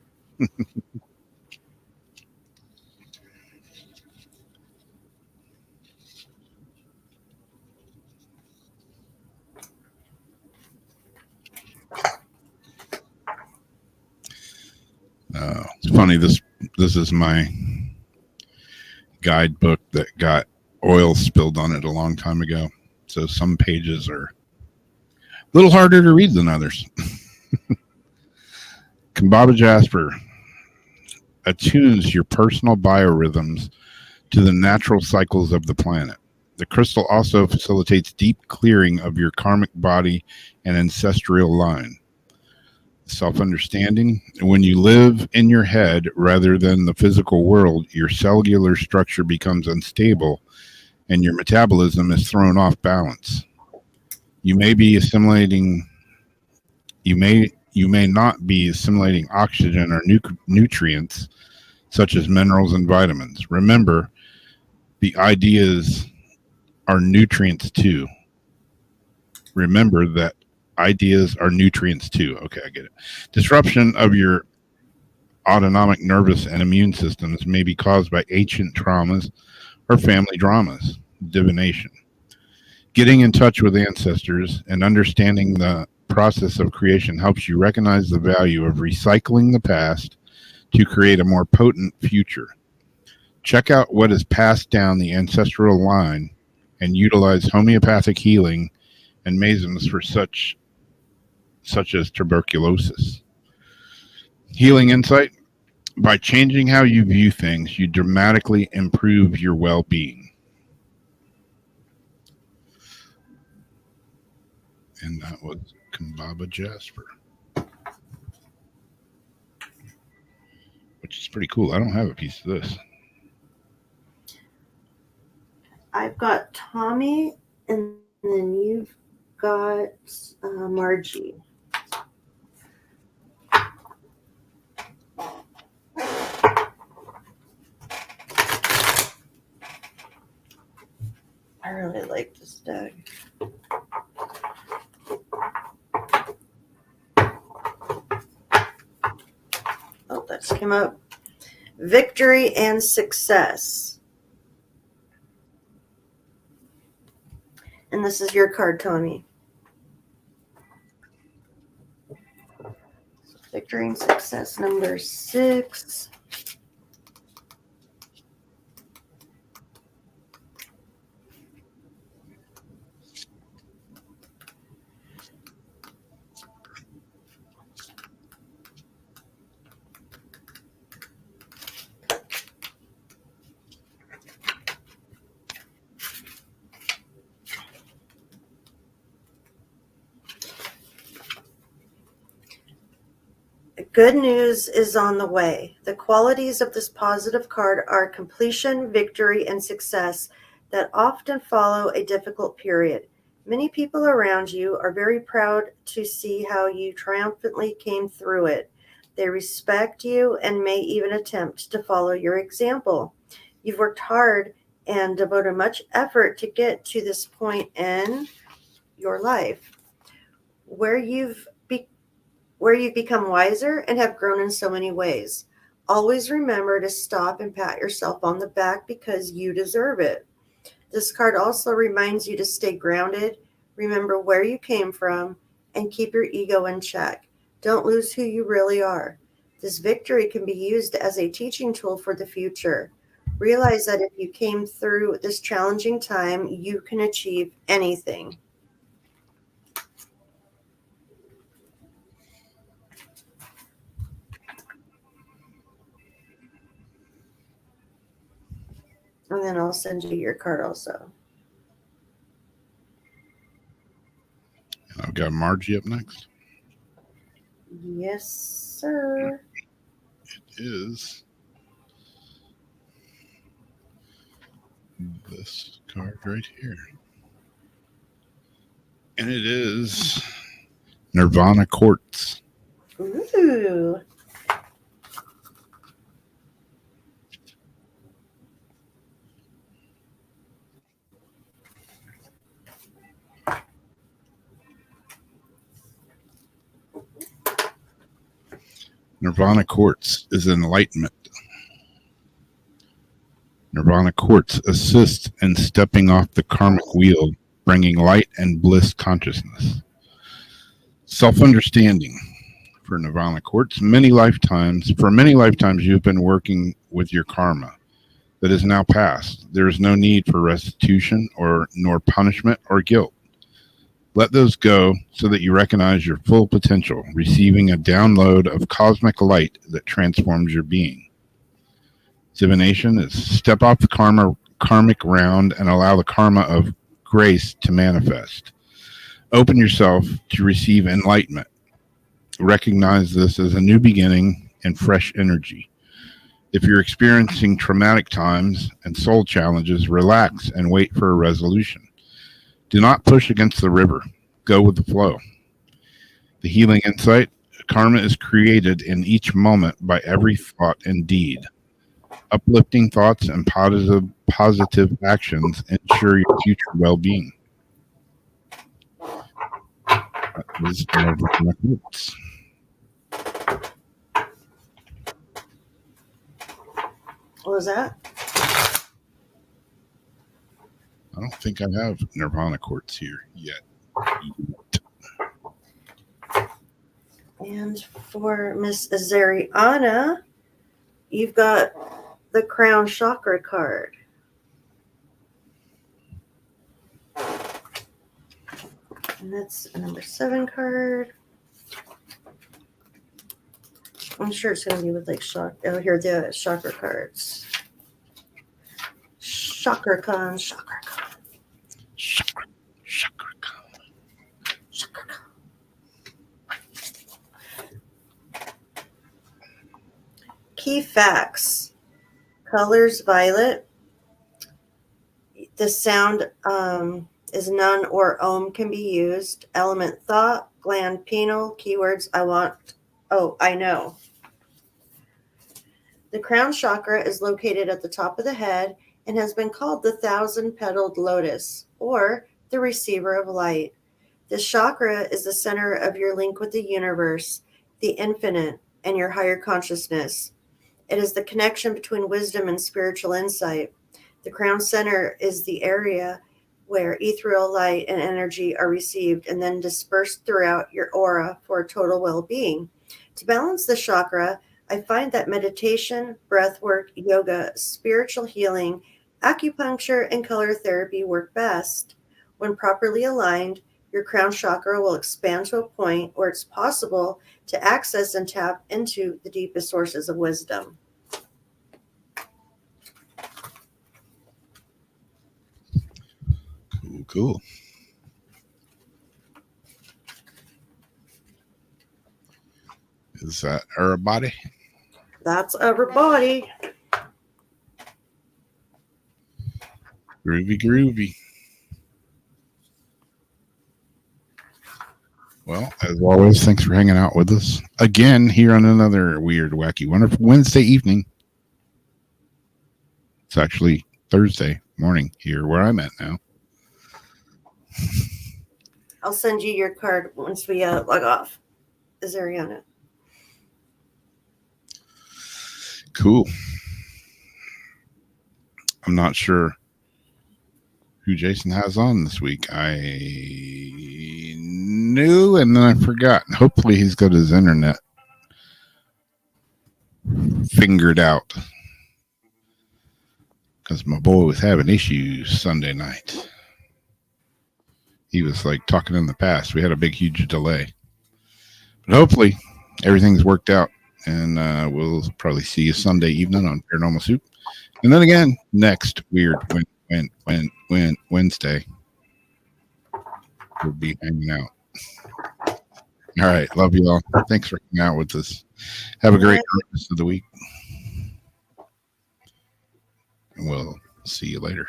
It's funny. This is my guidebook that got oil spilled on it a long time ago. So some pages are a little harder to read than others. Kambaba Jasper attunes your personal biorhythms to the natural cycles of the planet. The crystal also facilitates deep clearing of your karmic body and ancestral line. Self-understanding. When you live in your head rather than the physical world, your cellular structure becomes unstable and your metabolism is thrown off balance. You may not be assimilating oxygen or nutrients such as minerals and vitamins. Remember, the ideas are nutrients too. Remember that ideas are nutrients too. Okay, I get it. Disruption of your autonomic nervous and immune systems may be caused by ancient traumas or family dramas. Divination. Getting in touch with ancestors and understanding the process of creation helps you recognize the value of recycling the past to create a more potent future. Check out what is passed down the ancestral line and utilize homeopathic healing and mesons for such as tuberculosis. Healing insight. By changing how you view things, you dramatically improve your well-being. And that was Kambaba Jasper, which is pretty cool. I don't have a piece of this. I've got Tommy, and then you've got Margie. I really like this deck. Oh, that's came up. Victory and success. And this is your card, Tommy. Victory and success, number 6. Good news is on the way. The qualities of this positive card are completion, victory, and success that often follow a difficult period. Many people around you are very proud to see how you triumphantly came through it. They respect you and may even attempt to follow your example. You've worked hard and devoted much effort to get to this point in your life where you've become wiser and have grown in so many ways. Always remember to stop and pat yourself on the back because you deserve it. This card also reminds you to stay grounded, remember where you came from, and keep your ego in check. Don't lose who you really are. This victory can be used as a teaching tool for the future. Realize that if you came through this challenging time, you can achieve anything. And then I'll send you your card also. I've got Margie up next. Yes, sir. It is this card right here. And it is Nirvana Quartz. Ooh. Nirvana Quartz is enlightenment. Nirvana Quartz assists in stepping off the karmic wheel, bringing light and bliss consciousness. Self-understanding. for Nirvana Quartz. For many lifetimes, you've been working with your karma that is now past. There is no need for restitution nor punishment or guilt. Let those go so that you recognize your full potential, receiving a download of cosmic light that transforms your being. Divination is step off the karmic round and allow the karma of grace to manifest. Open yourself to receive enlightenment. Recognize this as a new beginning and fresh energy. If you're experiencing traumatic times and soul challenges, relax and wait for a resolution. Do not push against the river. Go with the flow. The healing insight: karma is created in each moment by every thought and deed. Uplifting thoughts and positive actions ensure your future well-being. That was Nirvana Quartz. What was that? I don't think I have Nirvana Quartz here yet. And for Miss Azariana, you've got the Crown Chakra card. And that's a number 7 card. I'm sure it's going to be with like oh, here are the chakra cards. Chakra Con. Key facts. Colors violet. The sound is none or om can be used. Element thought. Gland penal. Keywords I want. Oh, I know. The crown chakra is located at the top of the head and has been called the 1,000-petaled lotus, or the receiver of light. This chakra is the center of your link with the universe, the infinite, and your higher consciousness. It is the connection between wisdom and spiritual insight. The crown center is the area where ethereal light and energy are received and then dispersed throughout your aura for total well-being. To balance the chakra, I find that meditation, breathwork, yoga, spiritual healing, acupuncture, and color therapy work best. When properly aligned, your crown chakra will expand to a point where it's possible to access and tap into the deepest sources of wisdom. Cool. Is that everybody? That's everybody. Groovy. Well, as always, thanks for hanging out with us again here on another weird, wacky, wonderful Wednesday evening. It's actually Thursday morning here where I'm at now. I'll send you your card once we log off. Azariana. Cool. I'm not sure who Jason has on this week. I knew and then I forgot. Hopefully he's got his internet fingered out, because my boy was having issues Sunday night. He was like talking in the past. We had a big, huge delay. But hopefully everything's worked out, and we'll probably see you Sunday evening on Paranormal Soup. And then again, next weird Wednesday, we'll be hanging out. All right. Love you all. Thanks for hanging out with us. Have a great rest of the week. And we'll see you later.